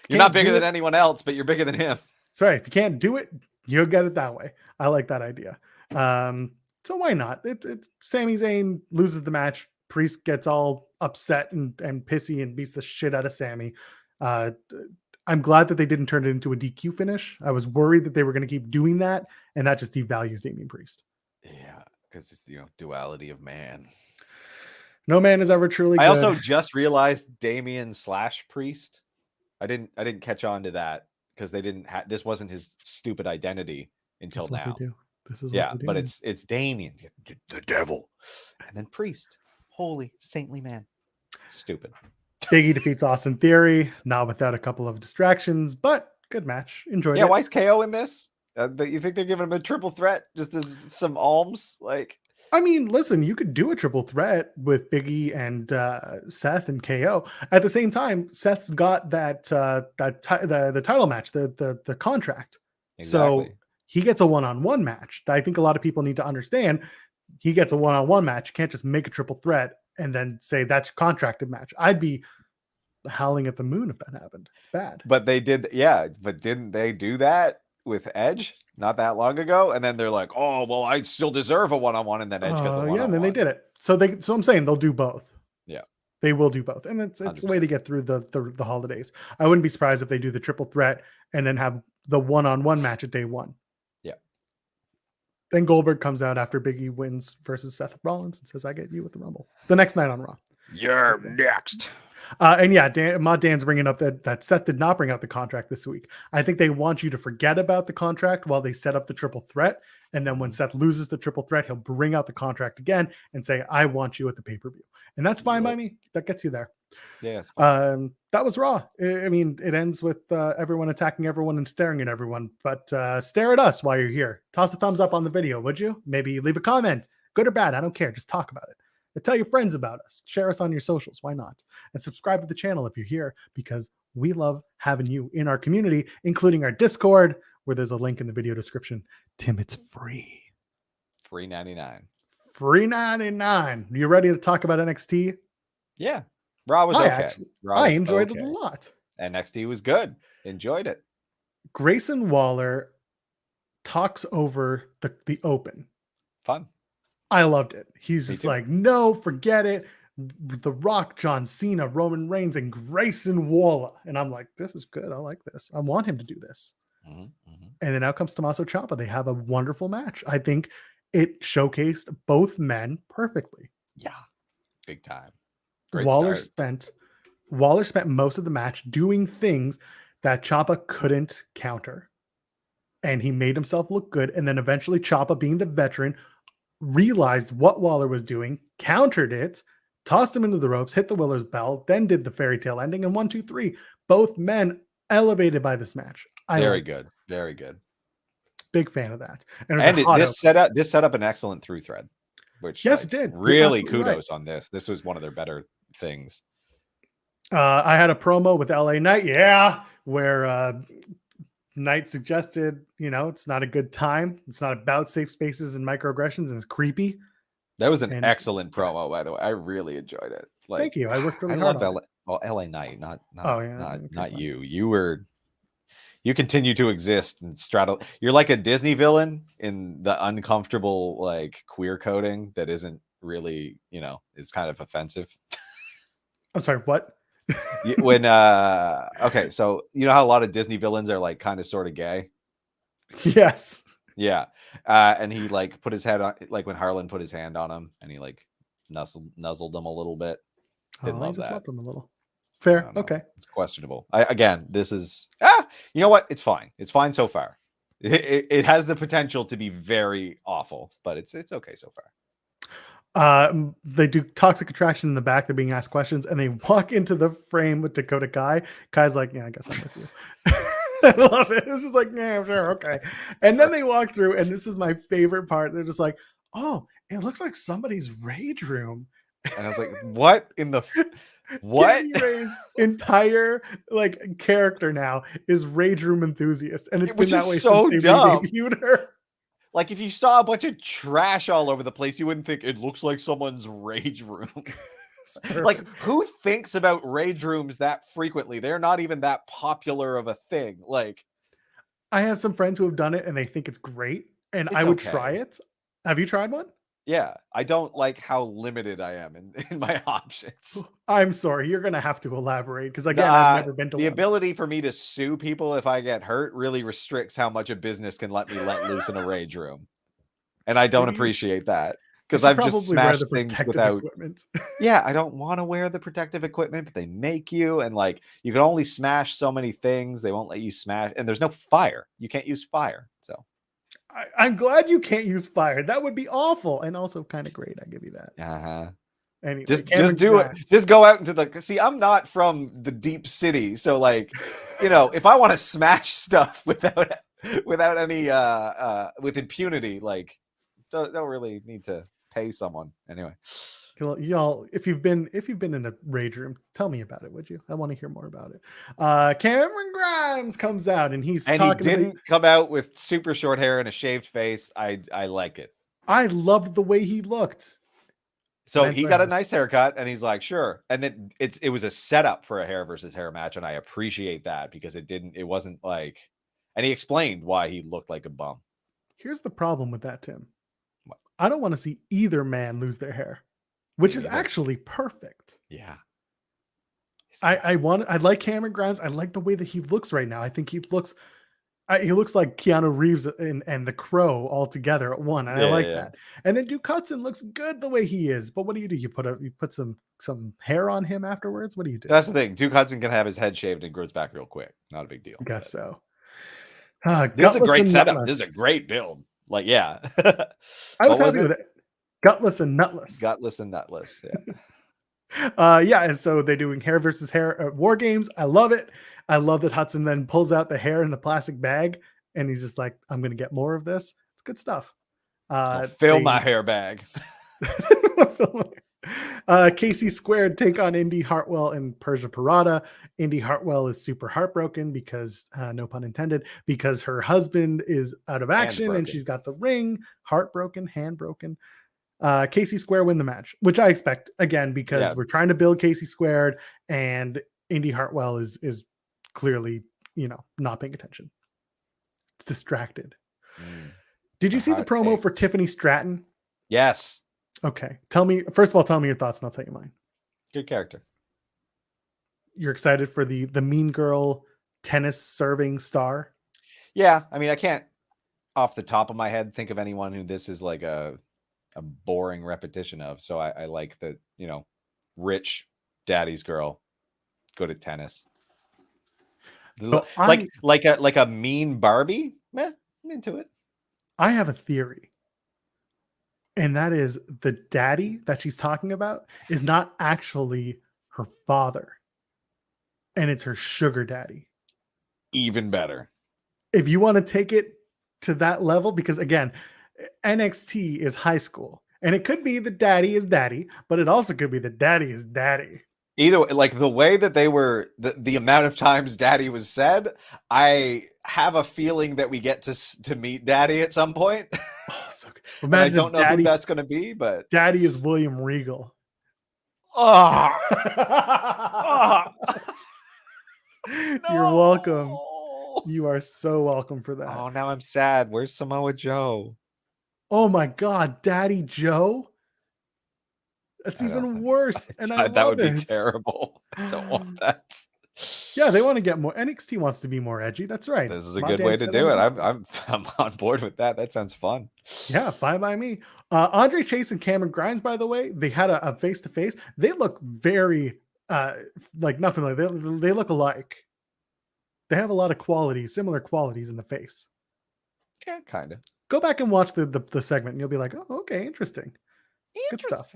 You're not bigger than anyone else, but you're bigger than him. That's right. If you can't do it, you'll get it that way. I like that idea. So why not? It's Sami Zayn loses the match. Priest gets all upset and pissy and beats the shit out of Sami. I'm glad that they didn't turn it into a DQ finish. I was worried that they were going to keep doing that, and that just devalues Damian Priest. Yeah, because it's the duality of man. No man is ever truly good. I also just realized Damian / Priest. I didn't catch on to that because they didn't. This wasn't his stupid identity until now. This is what but it's Damian, the devil, and then Priest, holy saintly man. Stupid. Biggie defeats Austin Theory, not without a couple of distractions, but good match. Enjoyed it. Yeah, why is KO in this? You think they're giving him a triple threat just as some alms? Like, I mean, listen, you could do a triple threat with Biggie and Seth and KO. At the same time, Seth's got the title match, the contract. exactly. So he gets a one-on-one match. I think a lot of people need to understand he gets a one-on-one match. You can't just make a triple threat and then say that's a contracted match. I'd be howling at the moon if that happened. It's bad. But they did, yeah. But didn't they do that with Edge not that long ago? And then they're like, oh, well, I still deserve a one-on-one, and then Edge got the one-on-one. Yeah, and then they did it. So I'm saying they'll do both. Yeah. They will do both. And it's a way to get through the holidays. I wouldn't be surprised if they do the triple threat and then have the one-on-one match at day one. Yeah. Then Goldberg comes out after Biggie wins versus Seth Rollins and says, I get you with the Rumble. The next night on Raw. You're next. And yeah, Dan's bringing up that Seth did not bring out the contract this week. I think they want you to forget about the contract while they set up the triple threat. And then when Seth loses the triple threat, he'll bring out the contract again and say, I want you at the pay-per-view. And that's fine by me. That gets you there. Yeah. That was Raw. I mean, it ends with everyone attacking everyone and staring at everyone. But stare at us while you're here. Toss a thumbs up on the video, would you? Maybe leave a comment. Good or bad, I don't care. Just talk about it. And tell your friends about us. Share us on your socials. Why not? And subscribe to the channel if you're here, because we love having you in our community, including our Discord, where there's a link in the video description. Tim, it's free. Free 99. Free 99. You ready to talk about NXT? Yeah. Raw was okay. I enjoyed it a lot. NXT was good. Enjoyed it. Grayson Waller talks over the open. Fun. I loved it. He's just like, no, forget it. The Rock, John Cena, Roman Reigns, and Grayson Waller. And I'm like, this is good. I like this. I want him to do this. And then out comes Tommaso Ciampa. They have a wonderful match. I think it showcased both men perfectly. Yeah. Big time. Great Waller start. spent most of the match doing things that Ciampa couldn't counter. And he made himself look good. And then eventually Ciampa, being the veteran, realized what Waller was doing, countered it, tossed him into the ropes, hit the Willer's bell, then did the fairy tale ending, and 1, 2, 3. Both men elevated by this match. Very good. Very good. Big fan of that. And it was a hot This set up an excellent through thread, which yes, it did. You're really absolutely right. kudos on this. This was one of their better things. I had a promo with LA Knight, where Knight suggested, it's not a good time. It's not about safe spaces and microaggressions, and it's creepy. That was an excellent promo, by the way. I really enjoyed it. Like, thank you. I worked really I hard love on it. Well, LA Knight, not Okay, you. You continue to exist and straddle. You're like a Disney villain in the uncomfortable like queer coding that isn't really, it's kind of offensive. I'm sorry, what? When okay, so you know how a lot of Disney villains are like kind of sort of gay? Yes. Yeah. And he like put his head on, like when Harlan put his hand on him and he like nuzzled him a little bit. Didn't love that. Loved him a little. Fair. Okay. It's questionable. Again, this is you know what? It's fine. It's fine so far. It has the potential to be very awful, but it's okay so far. They do toxic attraction in the back. They're being asked questions, and they walk into the frame with Dakota Kai. Kai's like, "Yeah, I guess I'm with you." I love it. It's just like, "Yeah, sure, okay." And then they walk through, and this is my favorite part. They're just like, "Oh, it looks like somebody's rage room." And I was like, "What in the what?" Candy Ray's entire like character now is rage room enthusiast, and it's been that way so since dumb. they debuted her. Like if you saw a bunch of trash all over the place, you wouldn't think it looks like someone's rage room. Like who thinks about rage rooms that frequently? They're not even that popular of a thing. Like I have some friends who have done it and they think it's great, and I would try it. Have you tried one? Yeah, I don't like how limited I am in my options. I'm sorry, you're gonna have to elaborate because again, I've never been to the one. ability for me to sue people if I get hurt really restricts how much a business can let me let loose in a rage room, and I don't appreciate that because I've just smashed things without. Equipment. Yeah, I don't want to wear the protective equipment, but they make you, and like you can only smash so many things. They won't let you smash, and there's no fire. You can't use fire, so. I'm glad you can't use fire. That would be awful and also kind of great. I give you that. Anyway, just do it. Just go out into the. See, I'm not from the deep city, so like, if I want to smash stuff without any with impunity, like, don't really need to pay someone anyway. Y'all, if you've been in a rage room, tell me about it, would you? I want to hear more about it. Cameron Grimes comes out and he didn't come out with super short hair and a shaved face. I like it. I loved the way he looked. So he got a nice haircut and he's like, sure. And then it was a setup for a hair versus hair match, and I appreciate that because it wasn't like, and he explained why he looked like a bum. Here's the problem with that, Tim. What? I don't want to see either man lose their hair. Which is actually perfect. Yeah. I like Cameron Grimes. I like the way that he looks right now. I think he looks like Keanu Reeves and the Crow all together at one. And I like that. And then Duke Hudson looks good the way he is. But what do? You put some hair on him afterwards? What do you do? That's the thing. Duke Hudson can have his head shaved and grows back real quick. Not a big deal. I guess so. This is a great setup. This is a great build. Like, yeah. I was happy with it. Gutless and nutless. Yeah. And so they're doing hair versus hair at War Games. I love it. I love that Hudson then pulls out the hair in the plastic bag and he's just like, I'm going to get more of this. It's good stuff. Fill my hair bag. Casey Squared take on Indy Hartwell and Persia Parada. Indy Hartwell is super heartbroken because, no pun intended, because her husband is out of action and she's got the ring. Heartbroken, hand broken. Casey Square win the match, which I expect again because we're trying to build Casey Squared and Indy Hartwell is clearly not paying attention. It's distracted. Did you see the promo for Tiffany Stratton? Yes. Okay. Tell me your thoughts and I'll tell you mine. Good character. You're excited for the mean girl tennis serving star? Yeah. I mean, I can't off the top of my head think of anyone who this is like a boring repetition of. So I like that, rich daddy's girl, good at tennis. Like a mean Barbie. I'm into it. I have a theory. And that is the daddy that she's talking about is not actually her father. And it's her sugar daddy. Even better. if you want to take it to that level, because again, NXT is high school, and it could be that daddy is daddy, but it also could be that daddy is daddy. Either way, like the way that they were, the amount of times daddy was said, I have a feeling that we get to meet daddy at some point. Oh, so good. And I Imagine don't know daddy, who that's going to be, but daddy is William Regal. oh, oh You're welcome. no. You are so welcome for that. Oh, now I'm sad. Where's Samoa Joe? Oh my God, Daddy Joe. That's even worse. And I that love would be it. terrible. I don't want that. Yeah, they want to get more. NXT wants to be more edgy. That's right. This is a good way to do it. I'm on board with that. That sounds fun. Yeah, fine by me. Andre Chase and Cameron Grimes, by the way, they had a face-to-face. They look very like nothing like they look alike. They have a lot of qualities, similar qualities in the face. Yeah, kind of. Go back and watch the segment, and you'll be like, oh, okay, interesting. Good stuff.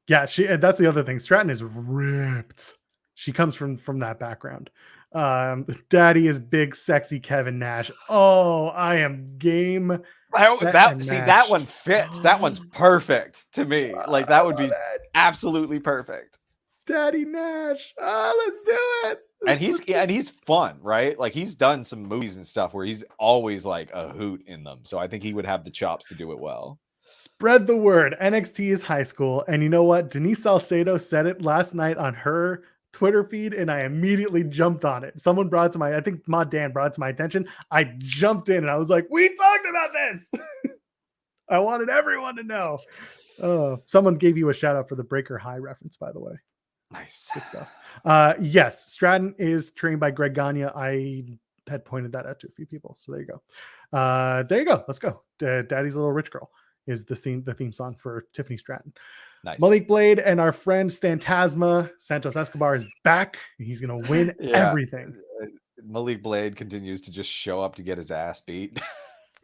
Yeah, that's the other thing. Stratton is ripped. She comes from that background. Daddy is big, sexy Kevin Nash. Oh, I am game. That one fits. That one's perfect to me. Like that would be absolutely perfect. Daddy Nash. Let's do it. And he's fun, right? Like he's done some movies and stuff where he's always like a hoot in them. So I think he would have the chops to do it well. Spread the word. NXT is high school. And you know what? Denise Salcedo said it last night on her Twitter feed, and I immediately jumped on it. Someone brought it to I think Mod Dan brought it to my attention. I jumped in and I was like, we talked about this. I wanted everyone to know. Someone gave you a shout out for the Breaker High reference, by the way. Nice. Good stuff. Yes, Stratton is trained by Greg Gagne. I had pointed that out to a few people. So there you go. There you go. Let's go. Daddy's Little Rich Girl is the theme song for Tiffany Stratton. Nice. Malik Blade and our friend Santasma Santos Escobar is back. He's going to win everything. Malik Blade continues to just show up to get his ass beat.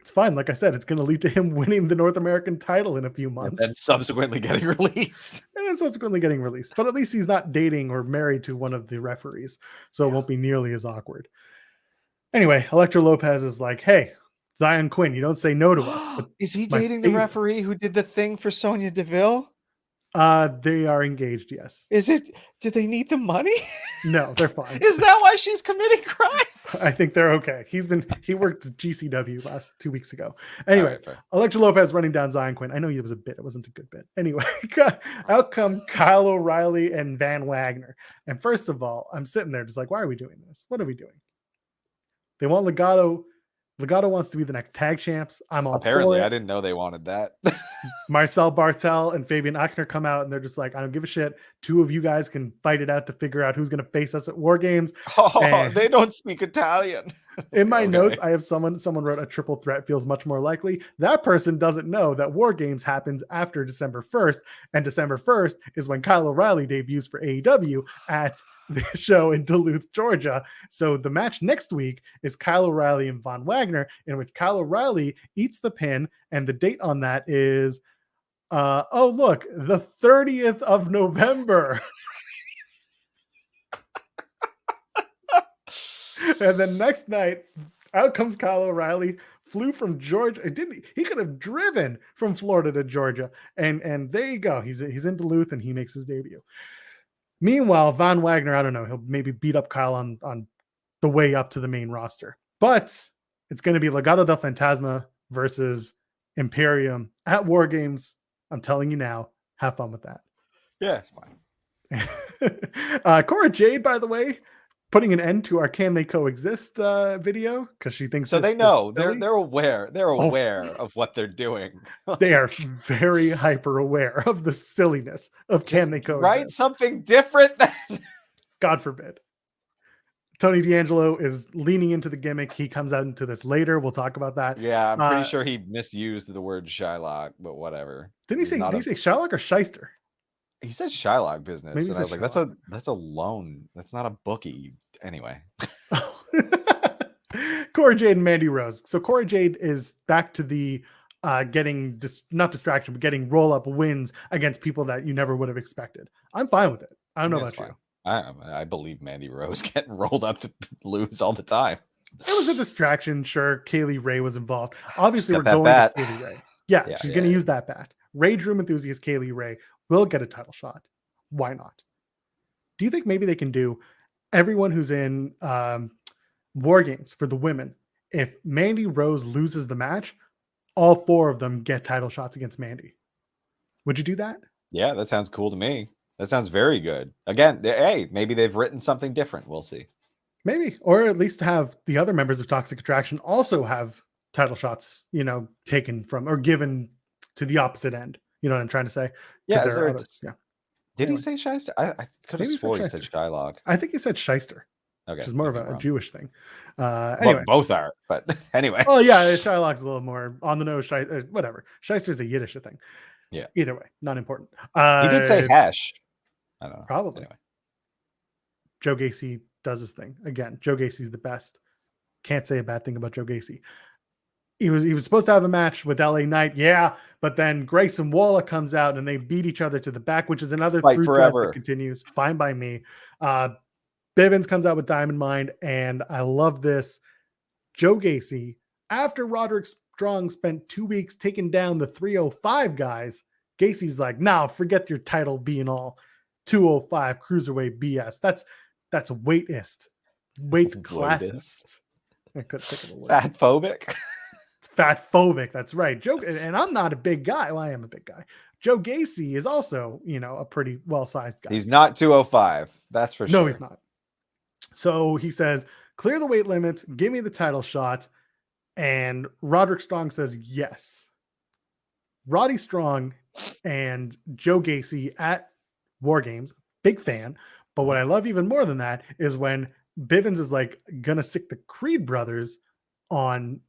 It's fine. Like I said, it's going to lead to him winning the North American title in a few months. And subsequently getting released. But at least he's not dating or married to one of the referees. So it won't be nearly as awkward. Anyway, Elektra Lopez is like, hey, Zion Quinn, you don't say no to us. But is he dating the referee who did the thing for Sonya Deville? They are engaged, yes. Do they need the money? No, they're fine. Is that why she's committing crimes? I think they're okay. He worked at GCW 2 weeks ago. Anyway, Elektra Lopez running down Zion Quinn. I know it was a bit. It wasn't a good bit. Anyway, out come Kyle O'Reilly and Van Wagner. And first of all, I'm sitting there just like, why are we doing this? What are we doing? They want Legado. Legado wants to be the next tag champs. I'm all apparently for it. I didn't know they wanted that. Marcel Bartel and Fabian Achner come out and they're just like, I don't give a shit. Two of you guys can fight it out to figure out who's going to face us at WarGames. They don't speak Italian. In my notes, I have someone wrote a triple threat feels much more likely. That person doesn't know that WarGames happens after December 1st. And December 1st is when Kyle O'Reilly debuts for AEW at the show in Duluth, Georgia. So the match next week is Kyle O'Reilly and Von Wagner, in which Kyle O'Reilly eats the pin. And the date on that is, the 30th of November. And then next night, out comes Kyle O'Reilly, flew from Georgia. He could have driven from Florida to Georgia. And there you go. He's in Duluth and he makes his debut. Meanwhile, Von Wagner, I don't know, he'll maybe beat up Kyle on the way up to the main roster. But it's going to be Legado del Fantasma versus Imperium at WarGames. I'm telling you now, have fun with that. Yeah, it's fine. Cora Jade, by the way, putting an end to our "Can They Coexist" video because she thinks so. They know they're aware. They're aware of what they're doing. They are very hyper aware of the silliness of "Can They Coexist." Write something different. Then God forbid. Tony D'Angelo is leaning into the gimmick. He comes out into this later. We'll talk about that. Yeah, I'm pretty sure he misused the word Shylock, but whatever. Did he say Shylock or Shyster? He said Shylock business. Maybe and I was like, that's a loan. That's not a bookie. Anyway. Cora Jade and Mandy Rose. So Cora Jade is back to the getting not distraction, but getting roll-up wins against people that you never would have expected. I'm fine with it. I don't know about you. I believe Mandy Rose getting rolled up to lose all the time. It was a distraction. Sure, Kaylee Ray was involved. Obviously, we're got that going bat. to Kaylee Ray. Yeah, Yeah, she's yeah, going to yeah. use that bat. Rage Room enthusiast Kaylee Ray will get a title shot. Why not? Do you think maybe they can do everyone who's in War Games for the women? If Mandy Rose loses the match, all 4 of them get title shots against Mandy. Would you do that? Yeah, that sounds cool to me. That sounds very good. Again, hey, maybe they've written something different. We'll see. Maybe, or at least have the other members of Toxic Attraction also have title shots, taken from or given to the opposite end. You know what I'm trying to say? Because Yeah, there are others. Yeah. did he Anyway, say Shyster? I could have maybe he said swore he said Shyster. Shylock. I think he said Shyster, Okay, which is more of maybe I'm a wrong. Jewish thing. Well, Anyway. both are, but anyway. Oh yeah, Shylock's a little more on the nose. Whatever. Shyster's a Yiddish thing. Yeah. Either way, not important. He did say hash. I don't know. Probably. Anyway. Joe Gacy does his thing. Again, Joe Gacy's the best. Can't say a bad thing about Joe Gacy. He was supposed to have a match with LA Knight, yeah, but then Grayson Waller comes out and they beat each other to the back, which is another Fight through threat forever. that continues. Fine by me. Bivens comes out with Diamond Mine, and I love this. Joe Gacy, after Roderick Strong spent 2 weeks taking down the 305 guys, Gacy's like, "Now forget your title being all 205 cruiserweight BS. That's weightist, weight classist." I couldn't think of a word. Fat phobic. It's fat phobic. That's right. Joe, and I'm not a big guy. Well, I am a big guy. Joe Gacy is also, a pretty well-sized guy. He's not 205. That's for sure. No, he's not. So he says, "Clear the weight limits. Give me the title shot." And Roderick Strong says, "Yes." Roddy Strong and Joe Gacy at War Games, big fan. But what I love even more than that is when Bivens is like gonna sick the Creed brothers on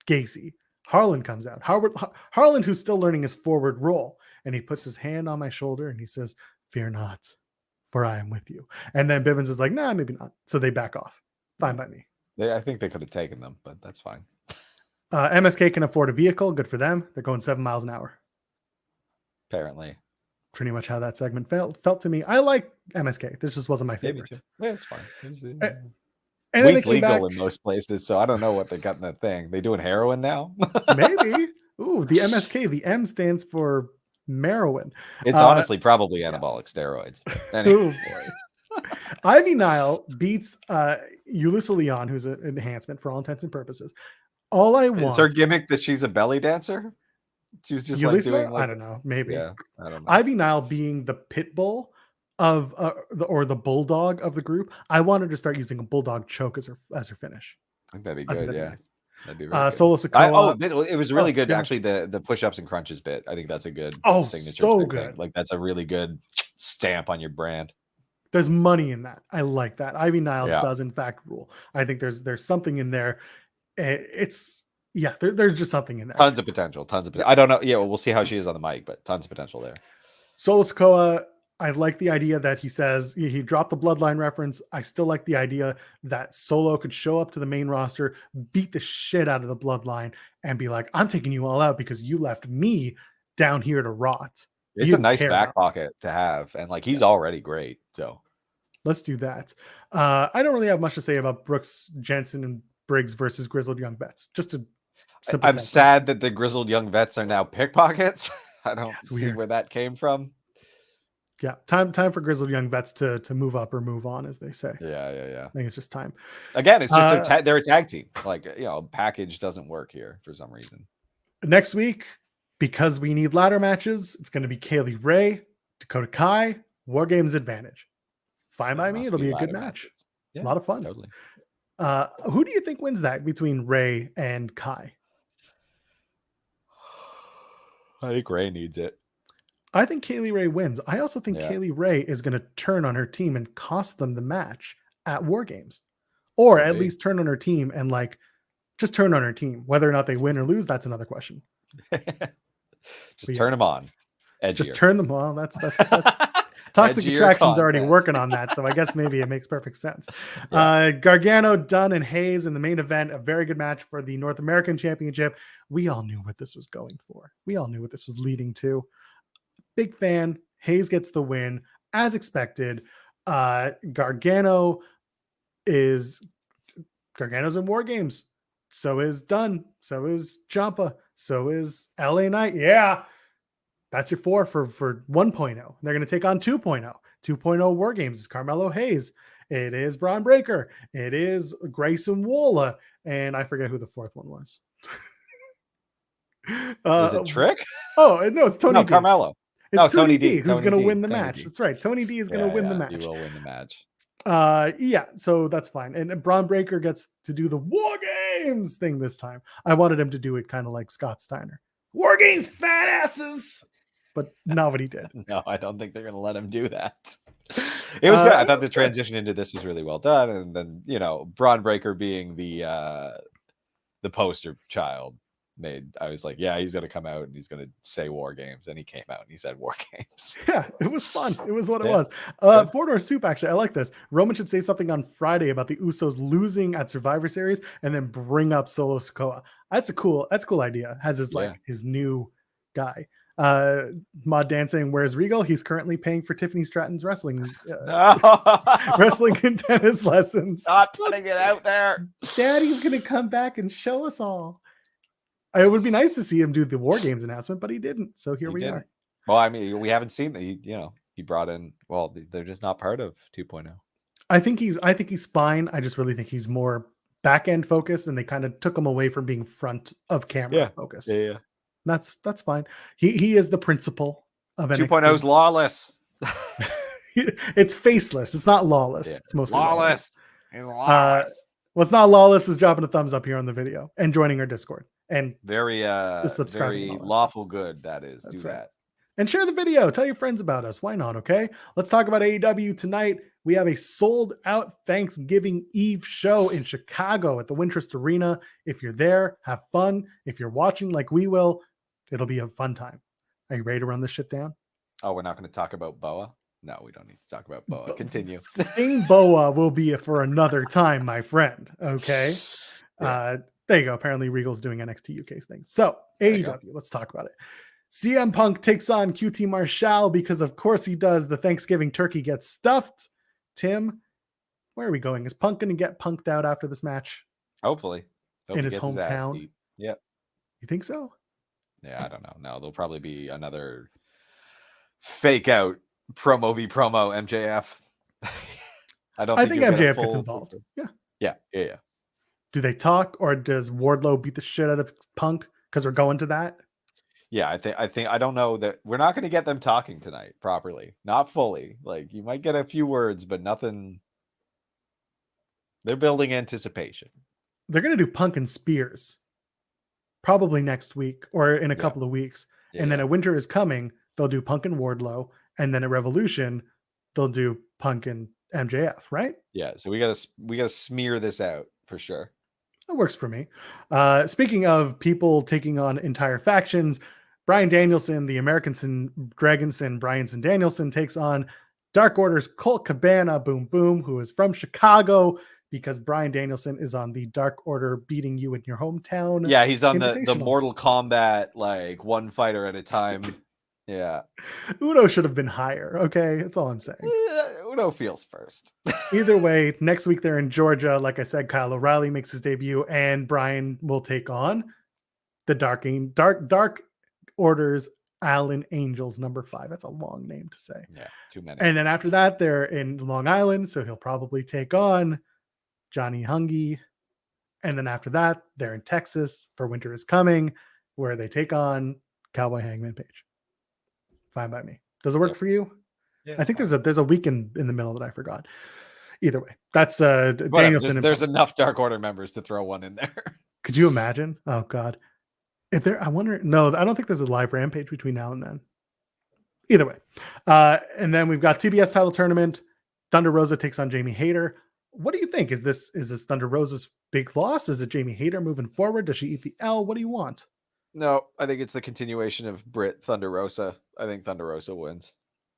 Gacy. Harlan comes out. Harlan, who's still learning his forward roll, and he puts his hand on my shoulder and he says, "Fear not, for I am with you." And then Bivens is like, "Nah, maybe not." So they back off. Fine by me. I think they could have taken them, but that's fine. MSK can afford a vehicle. Good for them. They're going 7 miles an hour. Apparently. Pretty much how that segment felt to me. I like MSK. This just wasn't my favorite. Yeah, it's fine. And then weed's legal in most places, so I don't know what they got in that thing. They doing heroin now? Maybe. Ooh, the MSK. The M stands for Merowin. It's honestly probably anabolic steroids. Anyway. Oh boy. Ivy Nile beats Ulyssa Leon, who's an enhancement for all intents and purposes. All I want is her gimmick that she's a belly dancer. She was just Ulyssa? like doing. I don't know. Maybe. Yeah, I don't know. Ivy Nile being the pit bull of the bulldog of the group. I want her to start using a bulldog choke as her finish. I think that'd be good. Yeah. Nice. That'd be very Solo Sikoa. it was really good. Yeah. Actually, the push-ups and crunches bit. I think that's a good signature. So thing. good. Like that's a really good stamp on your brand. There's money in that. I like that. Ivy Nile does in fact rule. I think there's something in there. There's just something in there. Tons of potential. I don't know. Yeah, well, we'll see how she is on the mic, but tons of potential there. Solo Sikoa, I like the idea that he says he dropped the bloodline reference. I still like the idea that Solo could show up to the main roster, beat the shit out of the bloodline, and be like, "I'm taking you all out because you left me down here to rot." It's a nice back pocket to have, and like he's already great. So let's do that. I don't really have much to say about Brooks Jensen and Briggs versus Grizzled Young Vets. Just a simple. I'm sad that the Grizzled Young Vets are now pickpockets. I don't see weird. where that came from. Yeah, time for Grizzled Young Vets to move up or move on, as they say. Yeah. I think it's just time. Again, it's just they're a tag team. Like, package doesn't work here for some reason. Next week, because we need ladder matches, it's going to be Kaylee Ray, Dakota Kai, War Games advantage. Fine by me. It'll be a good match. Yeah, a lot of fun. Totally. Who do you think wins that between Ray and Kai? I think Ray needs it. I think Kaylee Ray wins. I also think Kaylee Ray is going to turn on her team and cost them the match at War Games, or at least turn on her team and just turn on her team. Whether or not they win or lose, that's another question. Just turn them on. Edgier. Just turn them on. That's Toxic Attraction's already working on that, so I guess maybe it makes perfect sense. Gargano, Dunn, and Hayes in the main event. A very good match for the North American Championship. We all knew what this was going for. We all knew what this was leading to. Big fan. Hayes gets the win as expected. Gargano is Gargano's in War Games. So is Dunn. So is Ciampa. So is LA Knight. Yeah. That's your 4 for 1.0. They're going to take on 2.0. 2.0 War Games is Carmelo Hayes. It is Braun Breaker. It is Grayson Waller. And I forget who the 4th one was. Was it Trick? Oh, no, it's Tony No, D. Carmelo. It's Tony D who's going to win the match. D. That's right. Tony D is going to win the match. He will win the match. Yeah, so that's fine. And Braun Breaker gets to do the War Games thing this time. I wanted him to do it kind of like Scott Steiner. War Games, fat asses. But not what he did. No, I don't think they're going to let him do that. It was good. I thought the transition into this was really well done. And then, Braun Breaker being the poster child I was like, yeah, he's going to come out and he's going to say War Games. And he came out and he said War Games. Yeah, it was fun. It was what it was. Four-door soup, actually. I like this. Roman should say something on Friday about the Usos losing at Survivor Series and then bring up Solo Sikoa. That's a cool idea. Has his new guy. Mod Dan saying, where's Regal? He's currently paying for Tiffany Stratton's wrestling and tennis lessons. Not putting it out there. Daddy's gonna come back and show us all. It would be nice to see him do the War Games announcement, but he didn't. So here we are. Well, I mean, we haven't seen that. He brought in. Well, they're just not part of 2.0. I think he's fine. I just really think he's more back end focused, and they kind of took him away from being front of camera focused. Yeah. That's fine. He is the principal of NXT. 2.0's lawless. It's faceless. It's not lawless. It's mostly lawless. He's lawless. What's not lawless is dropping a thumbs up here on the video and joining our Discord. And very lawful good, that is. That's do right. that. And share the video. Tell your friends about us. Why not? Okay. Let's talk about AEW tonight. We have a sold out Thanksgiving Eve show in Chicago at the Wintrust Arena. If you're there, have fun. If you're watching like we will, it'll be a fun time. Are you ready to run this shit down? Oh, we're not going to talk about Boa? No, we don't need to talk about Boa. Continue. Sting Boa will be for another time, my friend. Okay. There you go. Apparently Regal's doing NXT UK things. So AEW, let's talk about it. CM Punk takes on QT Marshall because of course he does. The Thanksgiving turkey gets stuffed. Tim, where are we going? Is Punk going to get punked out after this match? Hopefully. In his hometown? Yep. You think so? Yeah, I don't know. No, there'll probably be another fake out promo v promo MJF. I think MJF gets involved. Yeah. Do they talk, or does Wardlow beat the shit out of Punk? Because we're going to that. Yeah, I don't know that we're not going to get them talking tonight properly. Not fully. Like you might get a few words, but nothing. They're building anticipation. They're going to do Punk and Spears probably next week or in a couple of weeks. And then at Winter is Coming, they'll do Punk and Wardlow. And then at Revolution, they'll do Punk and MJF, right? Yeah, so we gotta smear this out for sure. That works for me. Speaking of people taking on entire factions, Bryan Danielson, the Americanson, Dragonson, Bryanson Danielson takes on Dark Order's Colt Cabana, Boom Boom, who is from Chicago, because Bryan Danielson is on the Dark Order beating you in your hometown. Yeah, he's on the Mortal Kombat, like one fighter at a time. Yeah. Uno should have been higher. Okay. That's all I'm saying. Uno feels first. Either way, next week they're in Georgia. Like I said, Kyle O'Reilly makes his debut and Bryan will take on the Dark Order's Allen Angels number 5. That's a long name to say. Yeah. Too many. And then after that, they're in Long Island. So he'll probably take on Johnny Hungy. And then after that, they're in Texas for Winter is Coming, where they take on Cowboy Hangman Page. Fine by me. Does it work for you? Yeah, I think there's a weekend in the middle that I forgot. Either way, that's Danielson. There's enough Dark Order members to throw one in there. Could you imagine? Oh God. I wonder. No, I don't think there's a live Rampage between now and then. Either way. And then we've got TBS title tournament. Thunder Rosa takes on Jamie Hayter. What do you think? Is this Thunder Rosa's big loss? Is it Jamie Hayter moving forward? Does she eat the L? What do you want? No, I think it's the continuation of Britt Thunder Rosa. I think Thunder Rosa wins.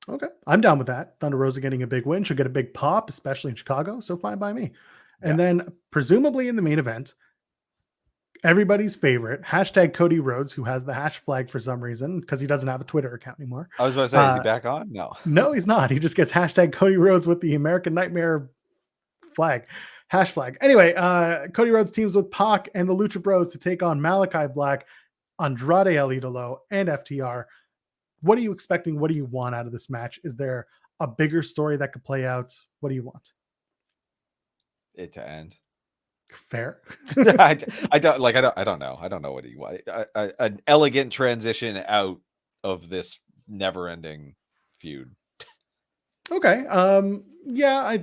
Okay. I'm down with that. Thunder Rosa getting a big win. She'll get a big pop, especially in Chicago. So fine by me. And then presumably in the main event, everybody's favorite, hashtag Cody Rhodes, who has the hash flag for some reason because he doesn't have a Twitter account anymore. I was about to say, is he back on? No. No, he's not. He just gets hashtag Cody Rhodes with the American Nightmare flag. Hash flag. Anyway, Cody Rhodes teams with Pac and the Lucha Bros to take on Malachi Black, Andrade El Idolo, and FTR. What are you expecting? What do you want out of this match? Is there a bigger story that could play out? What do you want? It to end. Fair. I don't know. I don't know what do you want. An elegant transition out of this never-ending feud. Okay. Yeah, I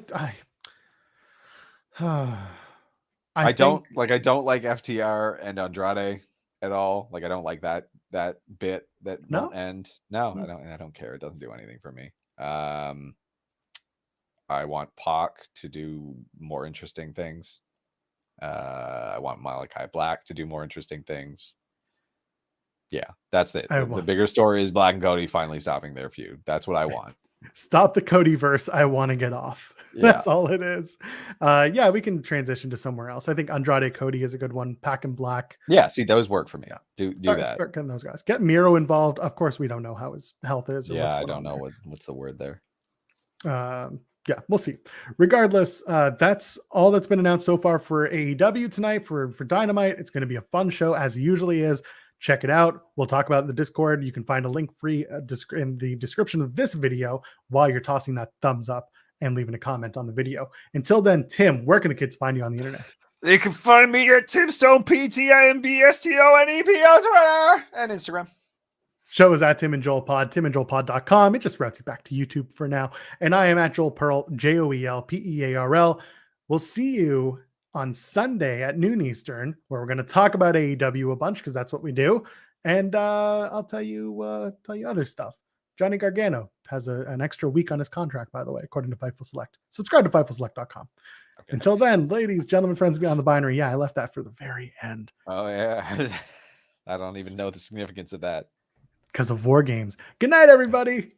don't like FTR and Andrade at all. Like I don't like that bit that won't end. No, I don't care. It doesn't do anything for me. I want Pac to do more interesting things. I want Malachi Black to do more interesting things. Yeah, that's it. The bigger story is Black and Cody finally stopping their feud. That's what I want. Stop the Codyverse. I want to get off. Yeah. That's all it is. Yeah, we can transition to somewhere else. I think Andrade Cody is a good one. Pac and Black. Yeah, see, those work for me. Yeah. Do that. Start getting those guys. Get Miro involved. Of course, we don't know how his health is. Yeah, I don't know what's the word there. Yeah, we'll see. Regardless, that's all that's been announced so far for AEW tonight for Dynamite. It's going to be a fun show as it usually is. Check it out. We'll talk about it in the Discord. You can find a link free in the description of this video while you're tossing that thumbs up and leaving a comment on the video. Until then, Tim, where can the kids find you on the internet? They can find me at Timstone, PTIMBSTONEP on Twitter and Instagram. Show is at Tim and Joel Pod, timandjoelpod.com. It just routes you back to YouTube for now. And I am at Joel Pearl, JOELPEARL. We'll see you on Sunday at noon Eastern, where we're going to talk about AEW a bunch because that's what we do. And I'll tell you other stuff. Johnny Gargano has an extra week on his contract, by the way, according to Fightful Select. Subscribe to FightfulSelect.com. Okay. Until then, ladies, gentlemen, friends beyond the binary. Yeah, I left that for the very end. Oh, yeah. I don't even know the significance of that. Because of War Games. Good night, everybody.